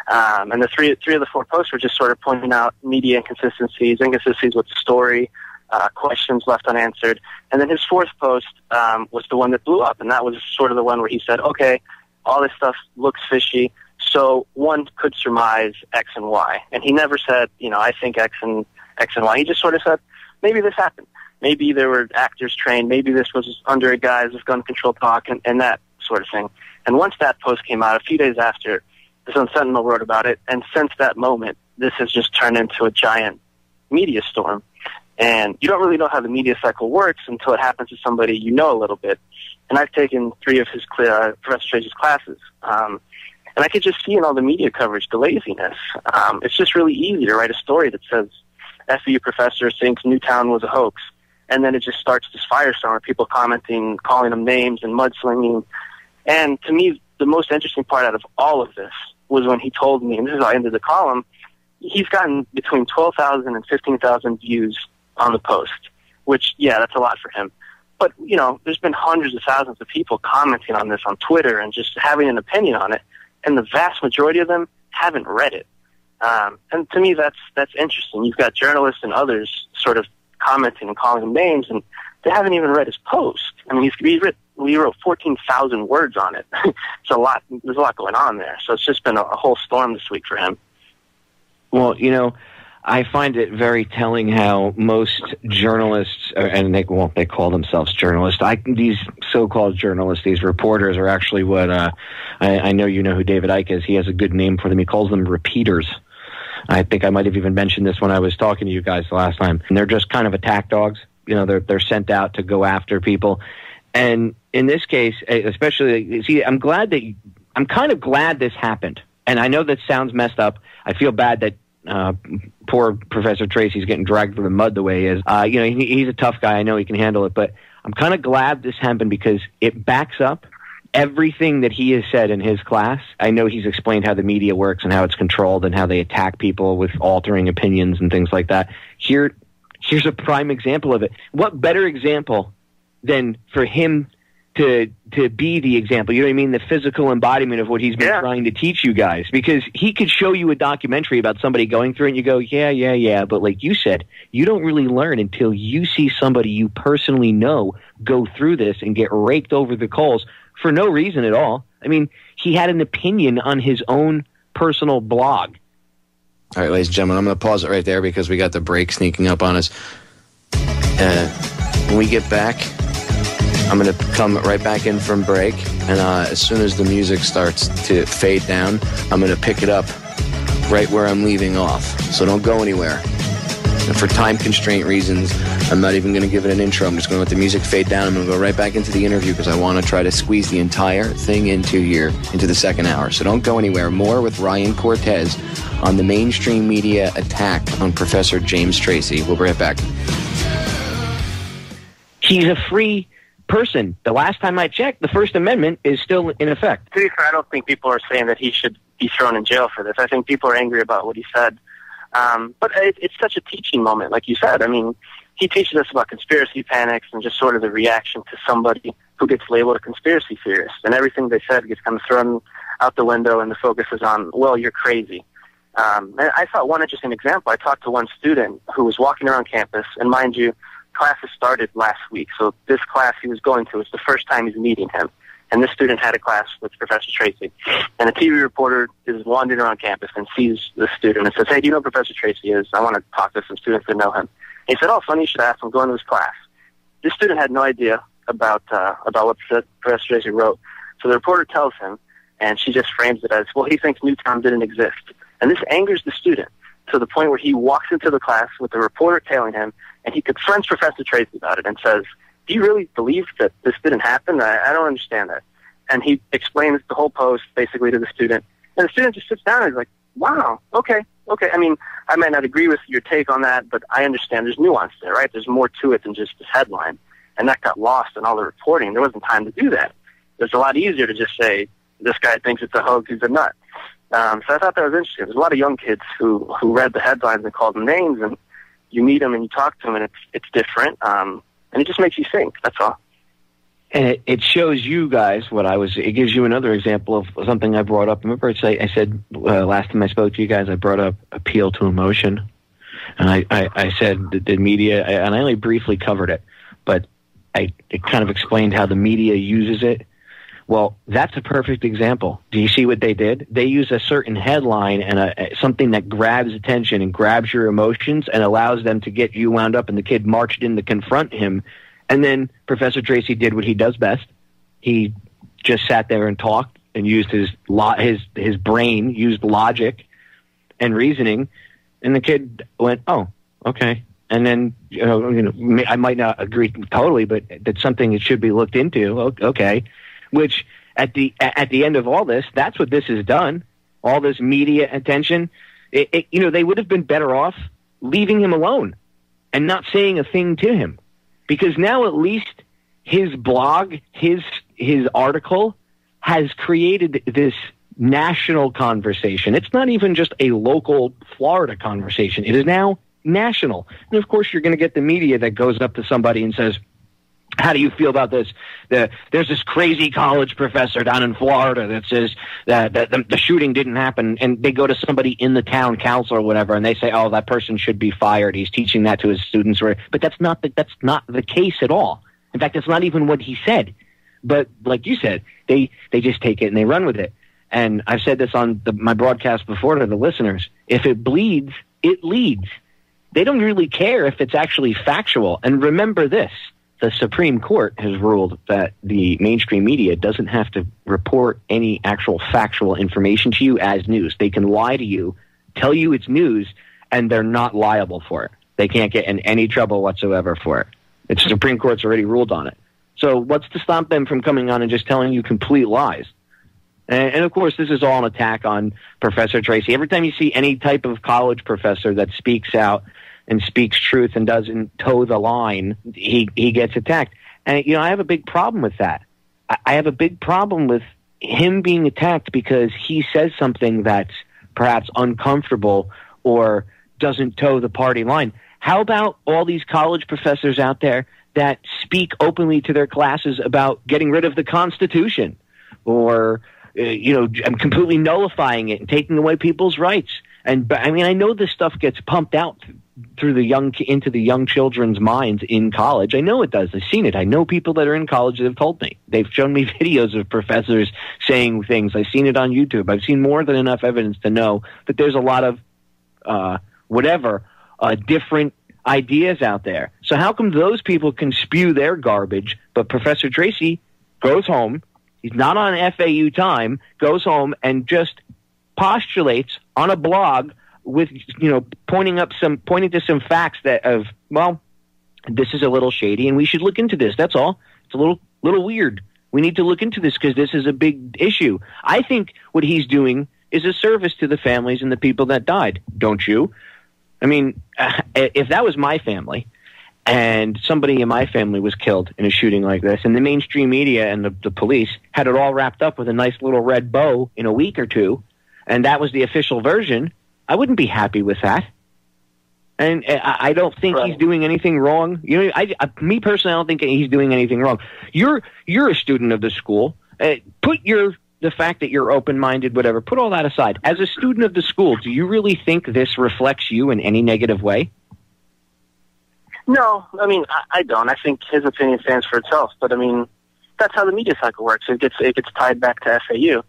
And the three of the 4 posts were just sort of pointing out media inconsistencies with the story, questions left unanswered. And then his 4th post was the one that blew up, and that was sort of the one where he said, okay, all this stuff looks fishy, so one could surmise X and Y. And he never said, you know, I think X and Y. He just sort of said, maybe this happened. Maybe there were actors trained. Maybe this was under a guise of gun control talk and that sort of thing. And once that post came out, a few days after, the Sun-Sentinel wrote about it. And since that moment, this has just turned into a giant media storm. And you don't really know how the media cycle works until it happens to somebody you know a little bit. And I've taken 3 of his Professor Tracy's classes. And I could just see in all the media coverage the laziness. It's just really easy to write a story that says FAU professor thinks Newtown was a hoax. And then it just starts this firestorm of people commenting, calling them names and mudslinging. And to me, the most interesting part out of all of this was when he told me, and this is how I ended the column, he's gotten between 12,000 and 15,000 views on the post, which, yeah, that's a lot for him. But, you know, there's been hundreds of thousands of people commenting on this on Twitter and just having an opinion on it. And the vast majority of them haven't read it. And to me, that's interesting. You've got journalists and others sort of commenting and calling him names, and they haven't even read his post. I mean, he wrote 14,000 words on it. It's a lot. There's a lot going on there. So it's just been a whole storm this week for him. Well, you know, I find it very telling how most journalists, and they call themselves journalists. These so-called journalists, these reporters, are actually what I know you know who David Icke is. He has a good name for them. He calls them repeaters. I think I might have even mentioned this when I was talking to you guys the last time. And they're just kind of attack dogs. they're sent out to go after people. And in this case, especially, see, I'm kind of glad this happened. And I know that sounds messed up. I feel bad that poor Professor Tracy's getting dragged through the mud the way he is. He's a tough guy. I know he can handle it. But I'm kind of glad this happened because it backs up everything that he has said in his class. I know he's explained how the media works and how it's controlled and how they attack people with altering opinions and things like that. Here's a prime example of it. What better example than for him to be the example, you know what I mean? The physical embodiment of what he's been trying to teach you guys. Because he could show you a documentary about somebody going through it and you go, yeah. But like you said, you don't really learn until you see somebody you personally know go through this and get raked over the coals for no reason at all. I mean, he had an opinion on his own personal blog. All right, ladies and gentlemen, I'm going to pause it right there because we got the break sneaking up on us. When we get back, I'm going to come right back in from break, and as soon as the music starts to fade down, I'm going to pick it up right where I'm leaving off. So don't go anywhere. And for time constraint reasons, I'm not even going to give it an intro. I'm just going to let the music fade down. I'm going to go right back into the interview because I want to try to squeeze the entire thing into the second hour. So don't go anywhere. More with Ryan Cortez on the mainstream media attack on Professor James Tracy. We'll be right back. He's a free person. The last time I checked, the First Amendment is still in effect. To be fair, I don't think people are saying that he should be thrown in jail for this. I think people are angry about what he said. But it's such a teaching moment, like you said. I mean, he teaches us about conspiracy panics and just sort of the reaction to somebody who gets labeled a conspiracy theorist. And everything they said gets kind of thrown out the window, and the focus is on, well, you're crazy. And I thought one interesting example, I talked to one student who was walking around campus, and mind you, classes started last week. So this class he was going to, it's the first time he's meeting him. And this student had a class with Professor Tracy. And a TV reporter is wandering around campus and sees the student and says, hey, do you know who Professor Tracy is? I want to talk to some students that know him. And he said, oh, funny you should ask. I'm going to his class. This student had no idea about what Professor Tracy wrote. So the reporter tells him, and she just frames it as, well, he thinks Newtown didn't exist. And this angers the student to the point where he walks into the class with the reporter tailing him, and he confronts Professor Tracy about it and says, do you really believe that this didn't happen? I don't understand that. And he explains the whole post basically to the student. And the student just sits down and is like, wow, okay. I mean, I might not agree with your take on that, but I understand there's nuance there, right? There's more to it than just this headline. And that got lost in all the reporting. There wasn't time to do that. It's a lot easier to just say, this guy thinks it's a hoax, he's a nut. So I thought that was interesting. There's a lot of young kids who read the headlines and called them names, and you meet them and you talk to them, and it's different. And it just makes you think, that's all. And it shows you guys it gives you another example of something I brought up. Remember I said last time I spoke to you guys, I brought up appeal to emotion. And I said the media, and I only briefly covered it, but it kind of explained how the media uses it. Well, that's a perfect example. Do you see what they did? They use a certain headline and something that grabs attention and grabs your emotions and allows them to get you wound up, and the kid marched in to confront him. And then Professor Tracy did what he does best. He just sat there and talked and used his brain, used logic and reasoning, and the kid went, oh, okay. And then, I might not agree totally, but that's something that should be looked into. Okay. Which at the end of all this, that's what this has done. All this media attention, they would have been better off leaving him alone and not saying a thing to him, because now at least his blog, his article has created this national conversation. It's not even just a local Florida conversation. It is now national. And of course, you're going to get the media that goes up to somebody and says, how do you feel about this? There's this crazy college professor down in Florida that says that the shooting didn't happen, and they go to somebody in the town council or whatever, and they say, oh, that person should be fired. He's teaching that to his students. But that's not the case at all. In fact, it's not even what he said. But like you said, they just take it and they run with it. And I've said this on my broadcast before to the listeners. If it bleeds, it leads. They don't really care if it's actually factual. And remember this. The Supreme Court has ruled that the mainstream media doesn't have to report any actual factual information to you as news. They can lie to you, tell you it's news, and they're not liable for it. They can't get in any trouble whatsoever for it. The Supreme Court's already ruled on it. So what's to stop them from coming on and just telling you complete lies? And of course, this is all an attack on Professor Tracy. Every time you see any type of college professor that speaks out and speaks truth and doesn't toe the line, he gets attacked. And, I have a big problem with that. I have a big problem with him being attacked because he says something that's perhaps uncomfortable or doesn't toe the party line. How about all these college professors out there that speak openly to their classes about getting rid of the Constitution or, completely nullifying it and taking away people's rights? And I know this stuff gets pumped out into the young children's minds in college. I know it does. I've seen it. I know people that are in college that have told me. They've shown me videos of professors saying things. I've seen it on YouTube. I've seen more than enough evidence to know that there's a lot of different ideas out there. So how come those people can spew their garbage, but Professor Tracy goes home, he's not on FAU time, goes home and just postulates on a blog with, pointing to some facts this is a little shady and we should look into this. That's all. It's a little weird. We need to look into this because this is a big issue. I think what he's doing is a service to the families and the people that died. Don't you? I mean, if that was my family and somebody in my family was killed in a shooting like this and the mainstream media and the police had it all wrapped up with a nice little red bow in a week or two, and that was the official version, I wouldn't be happy with that. And I don't think he's doing anything wrong. Me personally, I don't think he's doing anything wrong. You're a student of the school. Put the fact that you're open-minded, whatever, put all that aside. As a student of the school, do you really think this reflects you in any negative way? No, I don't. I think his opinion stands for itself. But that's how the media cycle works. It gets tied back to FAU.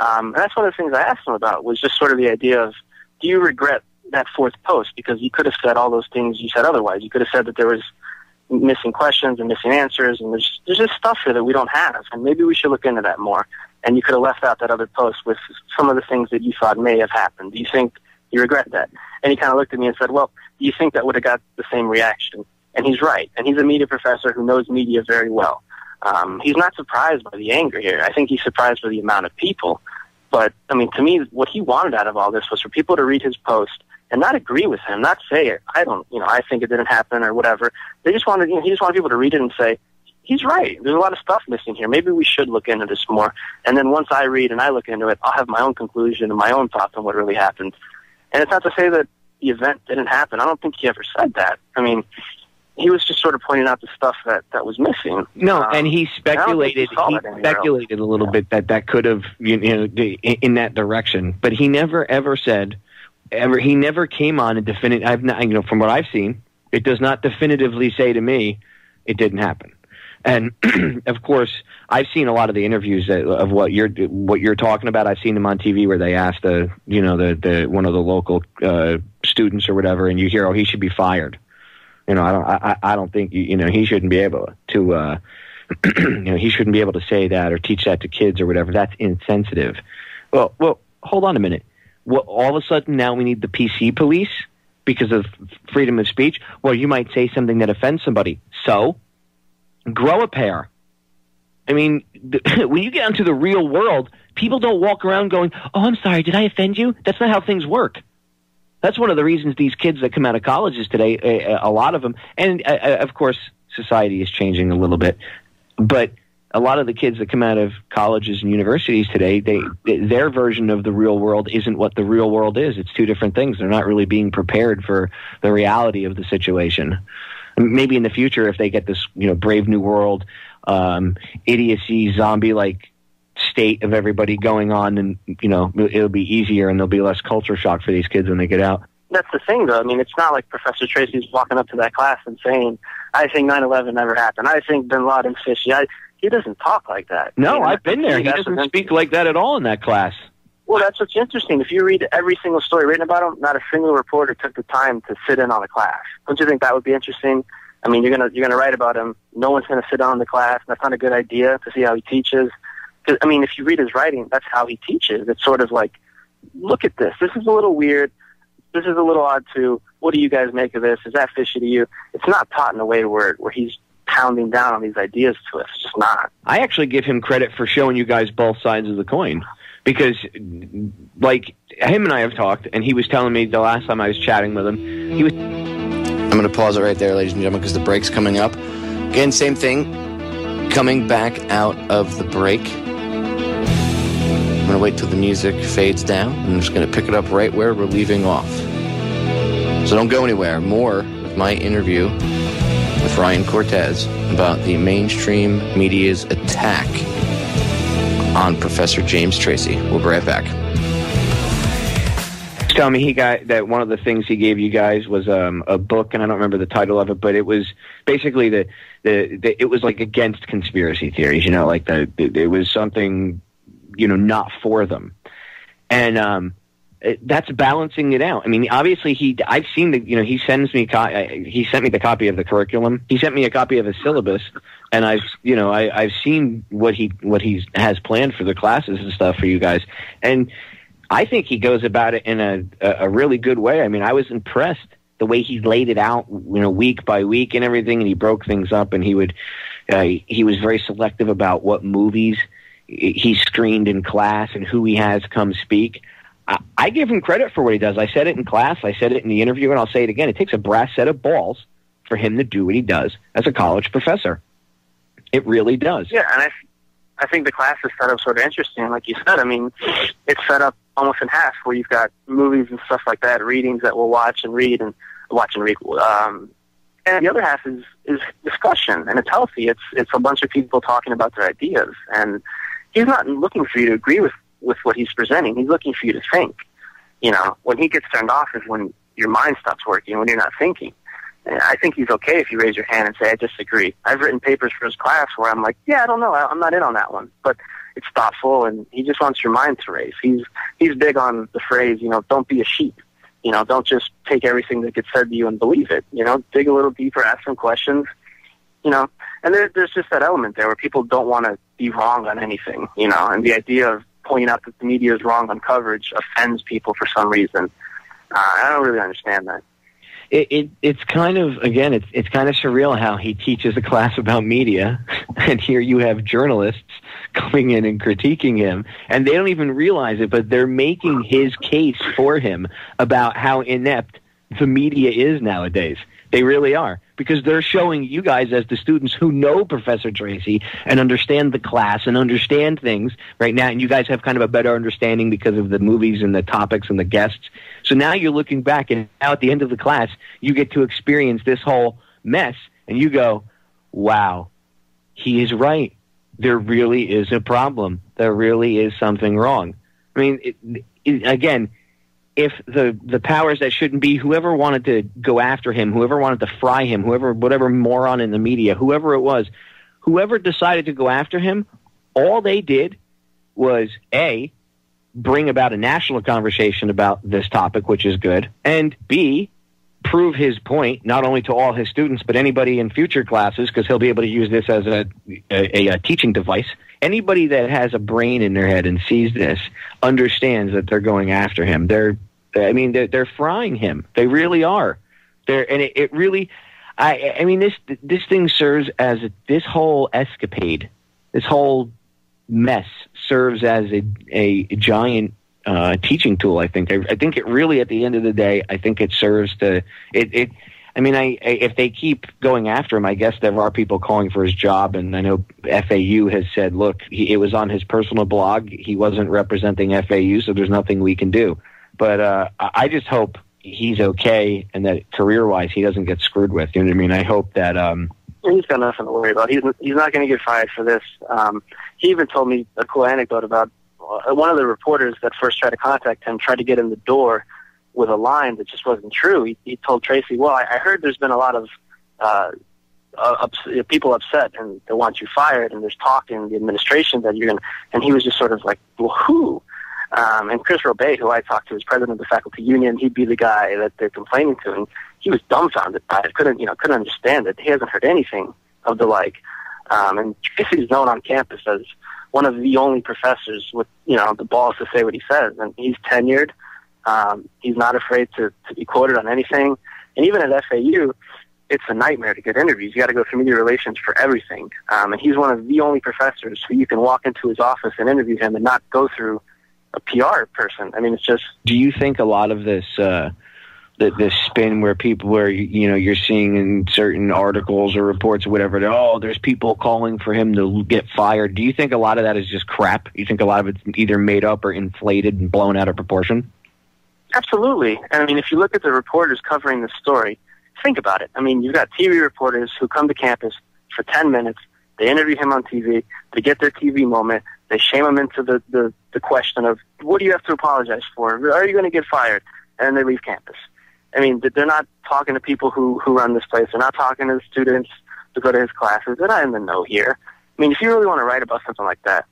And that's one of the things I asked him about was just sort of the idea of, do you regret that fourth post? Because you could have said all those things you said otherwise. You could have said that there was missing questions and missing answers, and there's just stuff here that we don't have, and maybe we should look into that more. And you could have left out that other post with some of the things that you thought may have happened. Do you think you regret that? And he kind of looked at me and said, well, do you think that would have got the same reaction? And he's right. And he's a media professor who knows media very well. He's not surprised by the anger here. I think he's surprised by the amount of people. But, to me, what he wanted out of all this was for people to read his post and not agree with him, not say, I think it didn't happen or whatever. They just wanted, he just wanted people to read it and say, he's right. There's a lot of stuff missing here. Maybe we should look into this more. And then once I read and I look into it, I'll have my own conclusion and my own thoughts on what really happened. And it's not to say that the event didn't happen. I don't think he ever said that. He was just sort of pointing out the stuff that was missing. No, and he speculated. A little bit that could have, in that direction. But he never ever said, he never came on and from what I've seen, it does not definitively say to me it didn't happen. And of course, I've seen a lot of the interviews of what you're talking about. I've seen them on TV where they asked the one of the local students or whatever, and you hear, he should be fired. I don't think he shouldn't be able to he shouldn't be able to say that or teach that to kids or whatever. That's insensitive. Well, hold on a minute. All of a sudden now we need the PC police because of freedom of speech? Well, you might say something that offends somebody. So grow a pair. When you get into the real world, people don't walk around going, "Oh, I'm sorry, did I offend you?" That's not how things work. That's one of the reasons these kids that come out of colleges today, a lot of them, and of course, society is changing a little bit, but a lot of the kids that come out of colleges and universities today, their version of the real world isn't what the real world is. It's two different things. They're not really being prepared for the reality of the situation. Maybe in the future, if they get this, Brave New World, idiocy, zombie-like state of everybody going on, and it'll be easier and there'll be less culture shock for these kids when they get out. That's the thing, though. It's not like Professor Tracy's walking up to that class and saying, "I think 9/11 never happened. I think Bin Laden's fishy." He doesn't talk like that. No, I've been there. He doesn't speak like that at all in that class. Well, that's what's interesting. If you read every single story written about him, not a single reporter took the time to sit in on a class. Don't you think that would be interesting? You're gonna write about him. No one's gonna sit on the class. That's not a good idea to see how he teaches. Because if you read his writing, that's how he teaches. It's sort of like, look at this. This is a little weird. this is a little odd too. What do you guys make of this? Is that fishy to you? It's not taught in a way where he's pounding down on these ideas to us. It's just not. I actually give him credit for showing you guys both sides of the coin, because, like, him and I have talked, and he was telling me the last time I was chatting with him, he was... I'm going to pause it right there, ladies and gentlemen, because the break's coming up. Again, same thing, coming back out of the break. I'm going to wait till the music fades down, and I'm just going to pick it up right where we're leaving off. So don't go anywhere. More with my interview with Ryan Cortez about the mainstream media's attack on Professor James Tracy. We'll be right back. Tell me that one of the things he gave you guys was a book, and I don't remember the title of it, but it was basically it was like against conspiracy theories, like it was something, not for them. And that's balancing it out. I mean, obviously I've seen he sent me the copy of the curriculum. He sent me a copy of his syllabus, and I've seen what he has planned for the classes and stuff for you guys. And I think he goes about it in a really good way. I mean, I was impressed the way he laid it out, week by week and everything, and he broke things up, and he was very selective about what movies he screened in class and who he has come speak. I give him credit for what he does. I said it in class, I said it in the interview, and I'll say it again. It takes a brass set of balls for him to do what he does as a college professor. It really does. Yeah, and I think the class is set up sort of interesting, like you said. I mean, it's set up almost in half, where you've got movies and stuff like that, readings that we'll watch and read. And the other half is discussion, and it's healthy. It's a bunch of people talking about their ideas, and he's not looking for you to agree with what he's presenting. He's looking for you to think. When he gets turned off is when your mind stops working, when you're not thinking. And I think he's okay if you raise your hand and say, I disagree. I've written papers for his class where I'm like, yeah, I don't know, I'm not in on that one. But it's thoughtful, and he just wants your mind to raise. He's big on the phrase, don't be a sheep. Don't just take everything that gets said to you and believe it. Dig a little deeper, ask some questions. And there's just that element there where people don't want to be wrong on anything, and the idea of pointing out that the media is wrong on coverage offends people for some reason. I don't really understand that. It's kind of, again, it's kind of surreal how he teaches a class about media, and here you have journalists coming in and critiquing him, and they don't even realize it, but they're making his case for him about how inept the media is nowadays. They really are, because they're showing you guys as the students who know Professor Tracy and understand the class and understand things right now, and you guys have kind of a better understanding because of the movies and the topics and the guests. So now you're looking back, and now at the end of the class, you get to experience this whole mess, and you go, wow, he is right. There really is a problem. There really is something wrong. I mean, again, if the powers that shouldn't be, whoever wanted to go after him, whoever wanted to fry him, whatever moron in the media, whoever it was, whoever decided to go after him, all they did was, A, bring about a national conversation about this topic, which is good, and B, prove his point, not only to all his students, but anybody in future classes, because he'll be able to use this as a teaching device. Anybody that has a brain in their head and sees this understands that they're going after him. They're frying him. They really are. It really, this thing serves as this whole escapade, this whole mess serves as a giant teaching tool. I think it really, at the end of the day, I think it serves to it. If they keep going after him, I guess there are people calling for his job, and I know FAU has said, look, it was on his personal blog. He wasn't representing FAU, so there's nothing we can do. But I just hope he's okay, and that career-wise he doesn't get screwed with. You know what I mean? I hope that... He's got nothing to worry about. He's not going to get fired for this. He even told me a cool anecdote about one of the reporters that first tried to contact him, tried to get in the door with a line that just wasn't true. He told Tracy, well, I heard there's been a lot of people upset and they want you fired, and there's talk in the administration that you're going to... And he was just sort of like, well, who? And Chris Robay, who I talked to, is president of the faculty union. He'd be the guy that they're complaining to, and he was dumbfounded by it. Couldn't understand it. He hasn't heard anything of the like. And Tracy's known on campus as one of the only professors with, the balls to say what he says, and he's tenured. He's not afraid to be quoted on anything. And even at FAU, it's a nightmare to get interviews. You got to go through media relations for everything. And he's one of the only professors who you can walk into his office and interview him and not go through a PR person. I mean, it's just... Do you think a lot of this... this spin where you're seeing in certain articles or reports or whatever, there's people calling for him to get fired. Do you think a lot of that is just crap? You think a lot of it's either made up or inflated and blown out of proportion? Absolutely. And I mean, if you look at the reporters covering this story, think about it. I mean, you've got TV reporters who come to campus for 10 minutes, they interview him on TV, they get their TV moment, they shame him into the question of, what do you have to apologize for? Are you going to get fired? And they leave campus. I mean, they're not talking to people who run this place. They're not talking to the students to go to his classes. They're not in the know here. I mean, if you really want to write about something like that,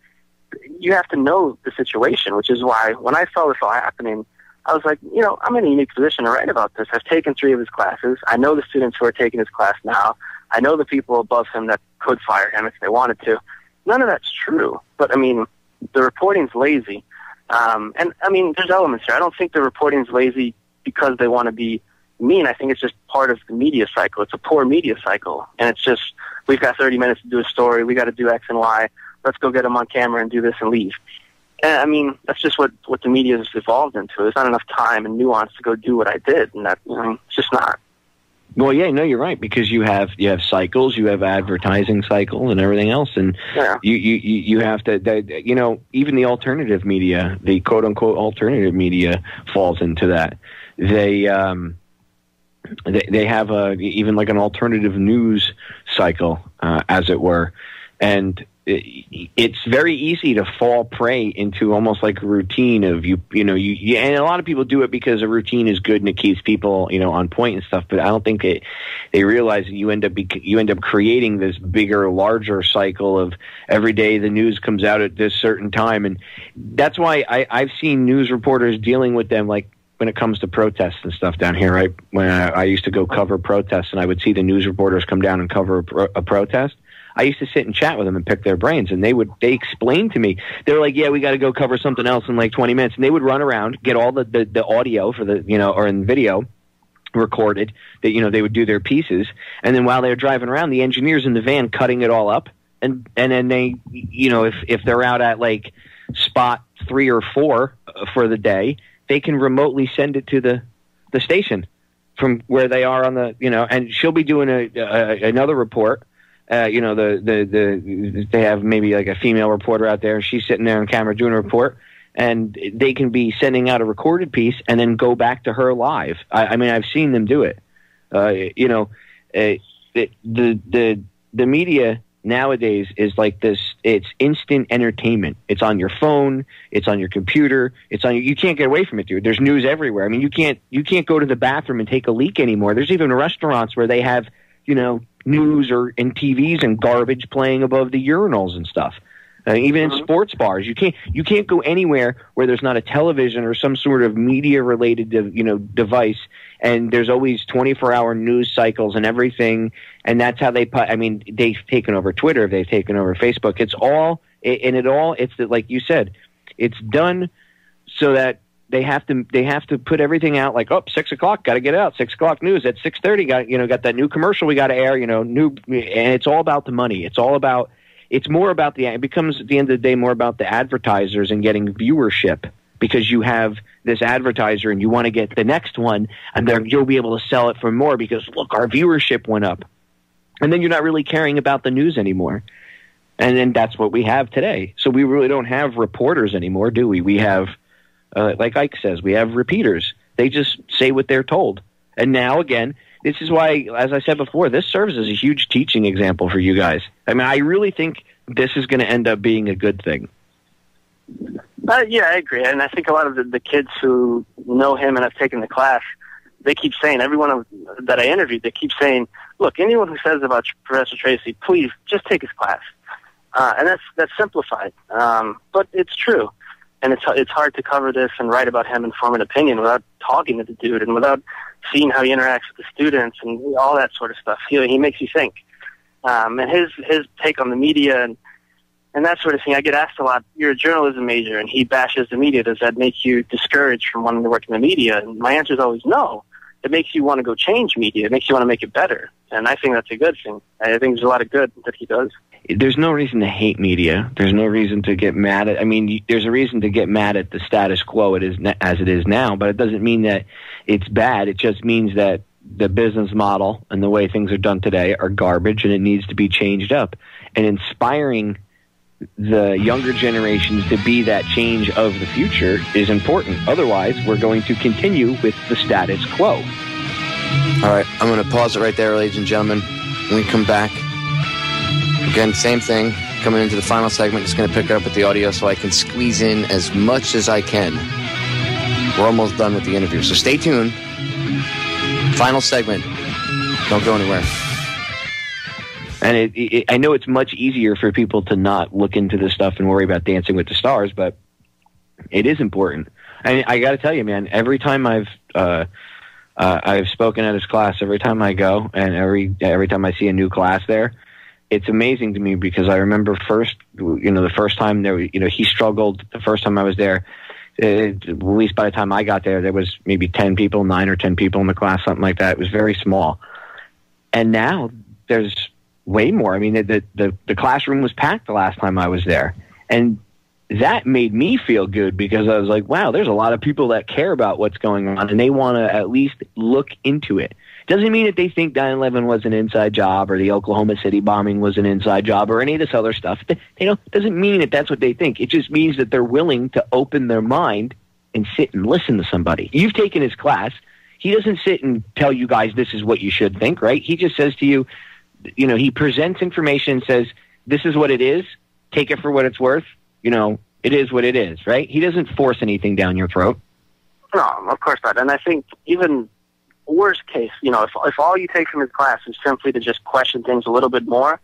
you have to know the situation, which is why when I saw this all happening, I was like, I'm in a unique position to write about this. I've taken 3 of his classes. I know the students who are taking his class now. I know the people above him that could fire him if they wanted to. None of that's true. But, I mean, the reporting's lazy. And, I mean, there's elements here. I don't think the reporting's lazy because they want to be mean. I think it's just part of the media cycle. It's a poor media cycle. And it's just, we've got 30 minutes to do a story. We got to do X and Y. Let's go get them on camera and do this and leave. And, I mean, that's just what the media has evolved into. There's not enough time and nuance to go do what I did. And that, it's just not. Well, yeah, no, you're right, because you have cycles, you have advertising cycle and everything else, and you have to, even the alternative media, the quote unquote alternative media, falls into that. They have even like an alternative news cycle, as it were, and it's very easy to fall prey into almost like a routine of and a lot of people do it because a routine is good and it keeps people on point and stuff. But I don't think they realize that you end up creating this bigger, larger cycle of every day the news comes out at this certain time, and that's why I've seen news reporters dealing with them like when it comes to protests and stuff down here. Right, when I used to go cover protests, and I would see the news reporters come down and cover a protest. I used to sit and chat with them and pick their brains, and they explained to me. They were like, "Yeah, we got to go cover something else in like 20 minutes," and they would run around, get all the audio for the or in video recorded. That they would do their pieces, and then while they were driving around, the engineers in the van cutting it all up, and then they if they're out at like spot 3 or 4 for the day, they can remotely send it to the station from where they are on the and she'll be doing another report. They have maybe like a female reporter out there. She's sitting there on camera doing a report, and they can be sending out a recorded piece and then go back to her live. I mean, I've seen them do it. The media nowadays is like this. It's instant entertainment. It's on your phone. It's on your computer. You can't get away from it, dude. There's news everywhere. I mean, you can't go to the bathroom and take a leak anymore. There's even restaurants where they have news or in TVs and garbage playing above the urinals and stuff. Even in sports bars, you can't go anywhere where there's not a television or some sort of media related device. And there's always 24-hour news cycles and everything. And that's how they've taken over Twitter. They've taken over Facebook. It's like you said, it's done so that they have to put everything out like, 6 o'clock, got to get it out. 6 o'clock news at 6:30. Got that new commercial we got to air. And it's all about the money. It's more about it becomes at the end of the day more about the advertisers and getting viewership, because you have this advertiser and you want to get the next one, and then you'll be able to sell it for more because look, our viewership went up, and then you're not really caring about the news anymore. And then that's what we have today. So we really don't have reporters anymore, do we? We have. Like Ike says, we have repeaters. They just say what they're told. And now, again, this is why, as I said before, this serves as a huge teaching example for you guys. I mean, I really think this is going to end up being a good thing. Yeah, I agree. And I think a lot of the kids who know him and have taken the class, they keep saying, everyone that I interviewed, they keep saying, look, anyone who says about Professor Tracy, please just take his class. And that's simplified. But it's true. And it's hard to cover this and write about him and form an opinion without talking to the dude and without seeing how he interacts with the students and all that sort of stuff. He makes you think. And his take on the media, and and that sort of thing. I get asked a lot, you're a journalism major, and he bashes the media. Does that make you discouraged from wanting to work in the media? And my answer is always no. It makes you want to go change media. It makes you want to make it better. And I think that's a good thing. I think there's a lot of good that he does. There's no reason to hate media. There's no reason to get mad at, there's a reason to get mad at the status quo as it is now, but it doesn't mean that it's bad. It just means that the business model and the way things are done today are garbage, and it needs to be changed up. And inspiring the younger generations to be that change of the future is important. Otherwise, we're going to continue with the status quo. All right, I'm going to pause it right there, ladies and gentlemen. When we come back, again, same thing. Coming into the final segment, just going to pick up with the audio so I can squeeze in as much as I can. We're almost done with the interview, so stay tuned. Final segment. Don't go anywhere. And I know it's much easier for people to not look into this stuff and worry about Dancing with the Stars, but it is important. I got to tell you, man, every time I've spoken at his class, every time I go, and every time I see a new class there, it's amazing to me because I remember the first time there, he struggled the first time I was there. At least by the time I got there was maybe 10 people, 9 or 10 people in the class, something like that. It was very small. And now there's way more. The classroom was packed the last time I was there. And that made me feel good because I was like, wow, there's a lot of people that care about what's going on and they want to at least look into it. Doesn't mean that they think 9/11 was an inside job or the Oklahoma City bombing was an inside job or any of this other stuff. Doesn't mean that that's what they think. It just means that they're willing to open their mind and sit and listen to somebody. You've taken his class. He doesn't sit and tell you guys this is what you should think, right? He just says to you, he presents information and says, this is what it is. Take it for what it's worth. It is what it is, right? He doesn't force anything down your throat. No, of course not. And I think even worst case, if all you take from his class is simply to just question things a little bit more,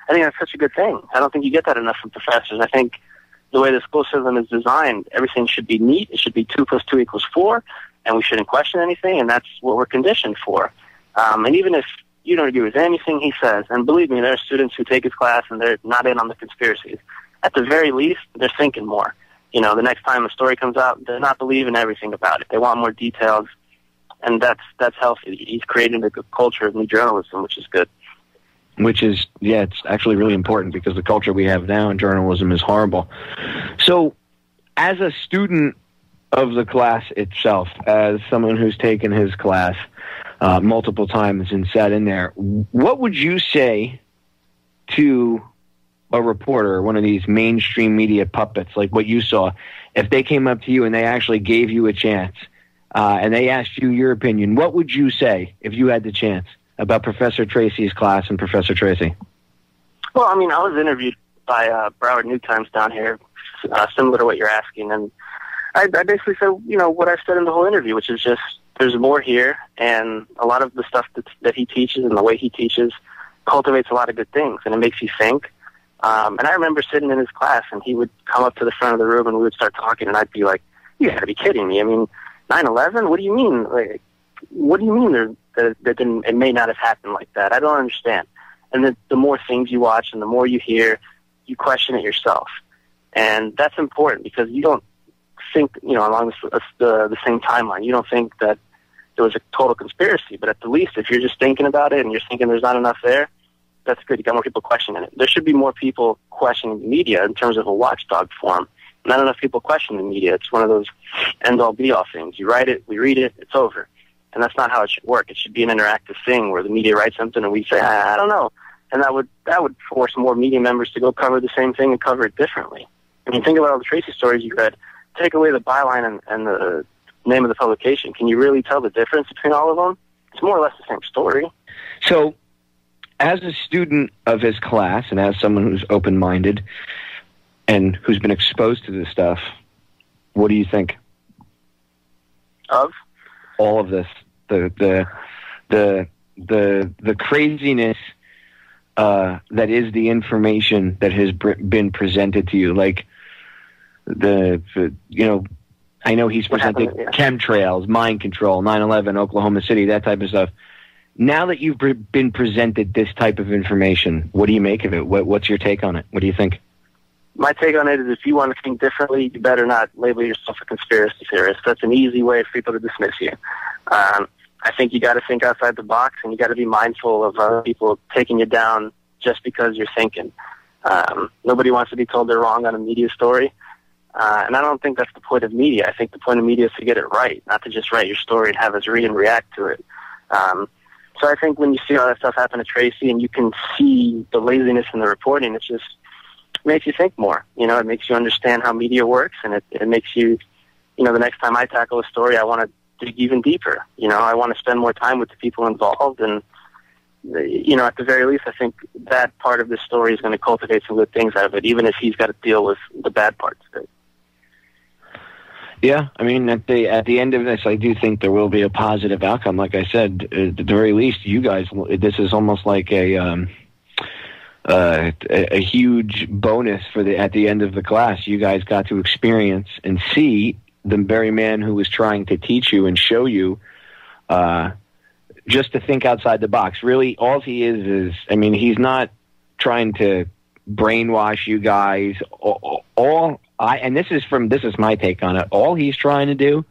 I think that's such a good thing. I don't think you get that enough from professors. I think the way the school system is designed, everything should be neat. It should be 2 + 2 = 4, and we shouldn't question anything, and that's what we're conditioned for. And even if you don't agree with anything he says, and believe me, there are students who take his class and they're not in on the conspiracies. At the very least, they're thinking more. The next time a story comes out, they're not believing everything about it. They want more details, and that's healthy. He's creating a good culture of new journalism, which is good. Which is, it's actually really important because the culture we have now in journalism is horrible. So, as a student of the class itself, as someone who's taken his class multiple times and sat in there, what would you say to a reporter, one of these mainstream media puppets like what you saw, if they came up to you and they actually gave you a chance and they asked you your opinion, what would you say if you had the chance about Professor Tracy's class and Professor Tracy? Well, I was interviewed by Broward New Times down here, similar to what you're asking, and I basically said, what I've said in the whole interview, which is just there's more here, and a lot of the stuff that he teaches and the way he teaches cultivates a lot of good things, and it makes you think. And I remember sitting in his class, and he would come up to the front of the room, and we would start talking, and I'd be like, you got to be kidding me. 9/11? What do you mean? What do you mean that it may not have happened like that? I don't understand. And the more things you watch and the more you hear, you question it yourself. And that's important because you don't think, along the same timeline. You don't think that there was a total conspiracy, but at the least, if you're just thinking about it and you're thinking there's not enough there, that's good. You got more people questioning it. There should be more people questioning the media in terms of a watchdog form. Not enough people question the media. It's one of those end-all, be-all things. You write it, we read it, it's over. And that's not how it should work. It should be an interactive thing where the media writes something and we say, I don't know. And that would force more media members to go cover the same thing and cover it differently. Think about all the Tracy stories you read. Take away the byline and the name of the publication. Can you really tell the difference between all of them? It's more or less the same story. So, as a student of his class and as someone who's open-minded and who's been exposed to this stuff, what do you think of all of this? The craziness that is the information that has been presented to you. Like I know he's presented chemtrails, mind control, 9/11, Oklahoma City, that type of stuff. Now that you've been presented this type of information, what do you make of it? What's your take on it? What do you think? my take on it is if you want to think differently, you better not label yourself a conspiracy theorist. That's an easy way for people to dismiss you. I think you got to think outside the box, and you got to be mindful of people taking you down just because you're thinking. Nobody wants to be told they're wrong on a media story, and I don't think that's the point of media. I think the point of media is to get it right, not to just write your story and have us read and react to it. So I think when you see all that stuff happen to Tracy and you can see the laziness in the reporting, it just makes you think more. You know, it makes you understand how media works, and it makes you, you know, the next time I tackle a story, I want to dig even deeper. You know, I want to spend more time with the people involved, and, you know, at the very least, I think that part of the story is going to cultivate some good things out of it, even if he's got to deal with the bad parts of it. Yeah, I mean, at the end of this, I do think there will be a positive outcome. Like I said, at the very least, you guys, this is almost like a huge bonus for at the end of the class. You guys got to experience and see the very man who was trying to teach you and show you just to think outside the box. Really, all he is, I mean, he's not trying to brainwash you guys. And this is my take on it. All he's trying to do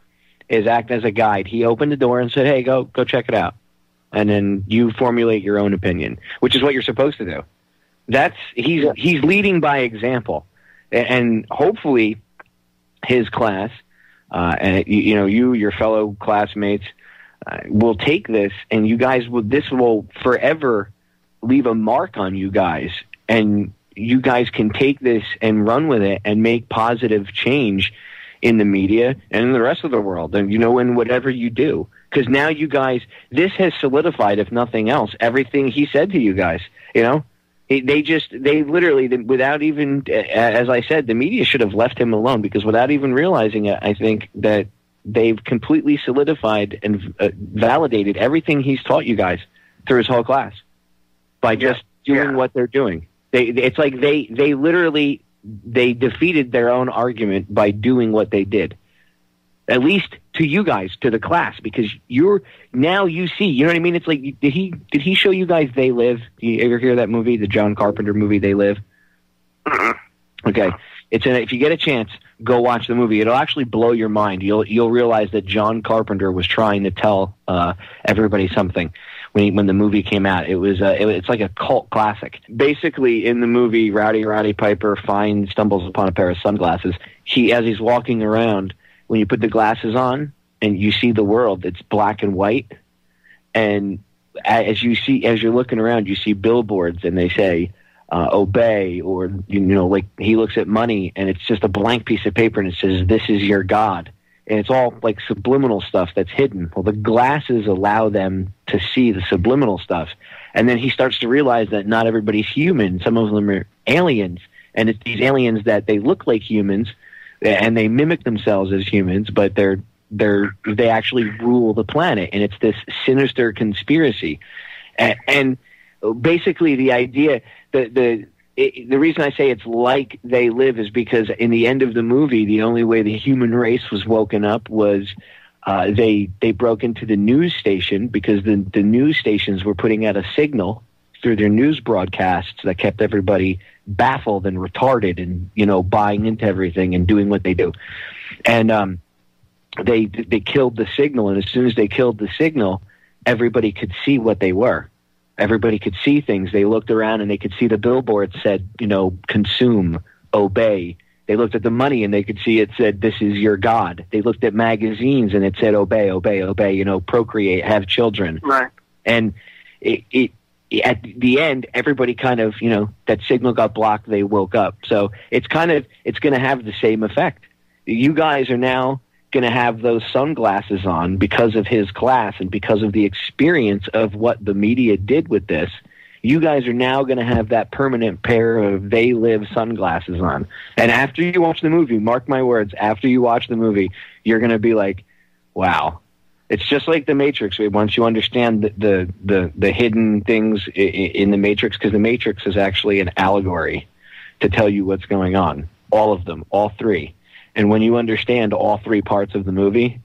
is act as a guide. He opened the door and said, "Hey, go check it out," and then you formulate your own opinion, which is what you're supposed to do. He's leading by example, and hopefully his class, and your fellow classmates will take this, and you guys this will forever leave a mark on you guys, and you guys can take this and run with it and make positive change in the media and in the rest of the world, and, you know, in whatever you do. Because now you guys, this has solidified, if nothing else, everything he said to you guys. You know, they literally, without even, as I said, the media should have left him alone, because without even realizing it, I think that they've completely solidified and validated everything he's taught you guys through his whole class by just doing what they're doing. It's like they literally defeated their own argument by doing what they did. At least to you guys, to the class, because you see, you know what I mean? It's like, did he show you guys They Live? Do you ever hear that movie, the John Carpenter movie, They Live? Okay. If you get a chance, go watch the movie. It'll actually blow your mind. You'll realize that John Carpenter was trying to tell everybody something when the movie came out. It's like a cult classic. Basically, in the movie, Rowdy Piper stumbles upon a pair of sunglasses. As he's walking around, when you put the glasses on and you see the world, it's black and white. And as you're looking around, you see billboards, and they say, obey, or, you know, like he looks at money and it's just a blank piece of paper and it says, "This is your God." And it's all like subliminal stuff that's hidden. Well, the glasses allow them to see the subliminal stuff. And then he starts to realize that not everybody's human. Some of them are aliens. And it's these aliens that they look like humans and they mimic themselves as humans, but they actually rule the planet. And it's this sinister conspiracy. And basically the idea, the reason I say it's like They Live is because in the end of the movie, the only way the human race was woken up was they broke into the news station, because the news stations were putting out a signal through their news broadcasts that kept everybody baffled and retarded and, you know, buying into everything and doing what they do. And they killed the signal, and as soon as they killed the signal, everybody could see what they were. Everybody could see things. They looked around and they could see the billboard said, you know, consume, obey. They looked at the money and they could see it said, "This is your God." They looked at magazines and it said, obey, obey, obey, you know, procreate, have children. Right. And it at the end, everybody kind of, you know, that signal got blocked. They woke up. So it's going to have the same effect. You guys are now going to have those sunglasses on because of his class and because of the experience of what the media did with this. You guys are now going to have that permanent pair of They Live sunglasses on. And after you watch the movie, mark my words, after you watch the movie, you're going to be like, wow. It's just like the Matrix. Once you understand the hidden things in the Matrix, because the Matrix is actually an allegory to tell you what's going on. All of them, all three. And when you understand all three parts of the movie,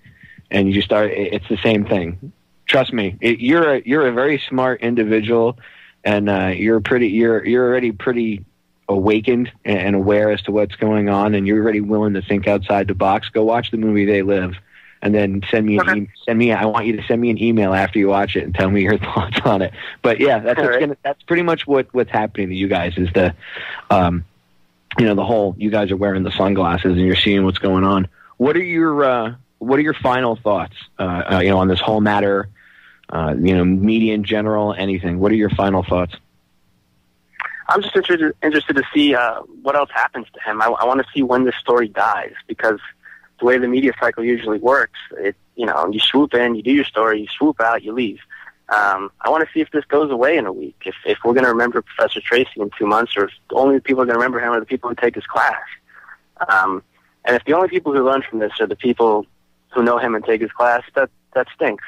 and you start, it's the same thing. Trust me, you're a very smart individual, and you're already pretty awakened and aware as to what's going on, and you're already willing to think outside the box, go watch the movie They Live, and then send me I want you to send me an email after you watch it and tell me your thoughts on it. But yeah, that's pretty much what's happening to you guys is the the whole, you guys are wearing the sunglasses and you're seeing what's going on. What are your final thoughts on this whole matter, media in general, anything? What are your final thoughts? I'm just interested to see what else happens to him. I want to see when this story dies, because the way the media cycle usually works, you swoop in, you do your story, you swoop out, you leave. I want to see if this goes away in a week, if we're going to remember Professor Tracy in 2 months, or if the only people who are going to remember him are the people who take his class. And if the only people who learn from this are the people who know him and take his class, that stinks.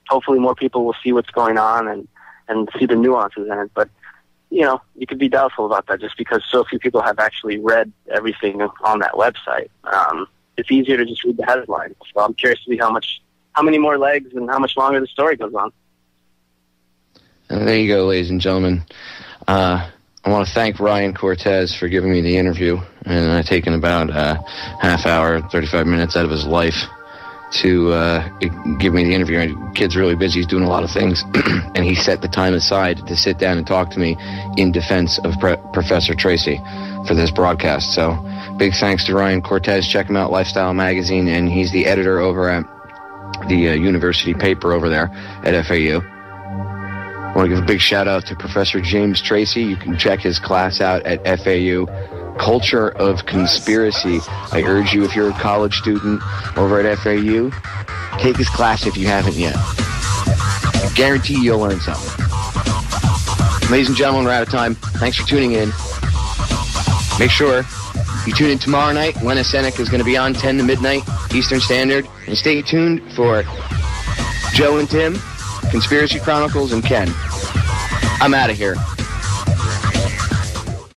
Hopefully more people will see what's going on and see the nuances in it. But you could be doubtful about that just because so few people have actually read everything on that website. It's easier to just read the headline. So I'm curious to see how many more legs and how much longer the story goes on. And there you go, ladies and gentlemen. I want to thank Ryan Cortez for giving me the interview, and I've taken about a half hour, 35 minutes out of his life to give me the interview. The kid's really busy. He's doing a lot of things, and he set the time aside to sit down and talk to me in defense of Professor Tracy for this broadcast. So big thanks to Ryan Cortez. Check him out, Lifestyle Magazine, and he's the editor over at the university paper over there at FAU. I want to give a big shout out to Professor James Tracy. You can check his class out at FAU. Culture of Conspiracy. I urge you, if you're a college student over at FAU, take his class if you haven't yet. I guarantee you'll learn something. Ladies and gentlemen, we're out of time. Thanks for tuning in. Make sure you tune in tomorrow night. Lena Senek is going to be on 10 to midnight Eastern Standard. And stay tuned for Joe and Tim, Conspiracy Chronicles, and Ken. I'm out of here.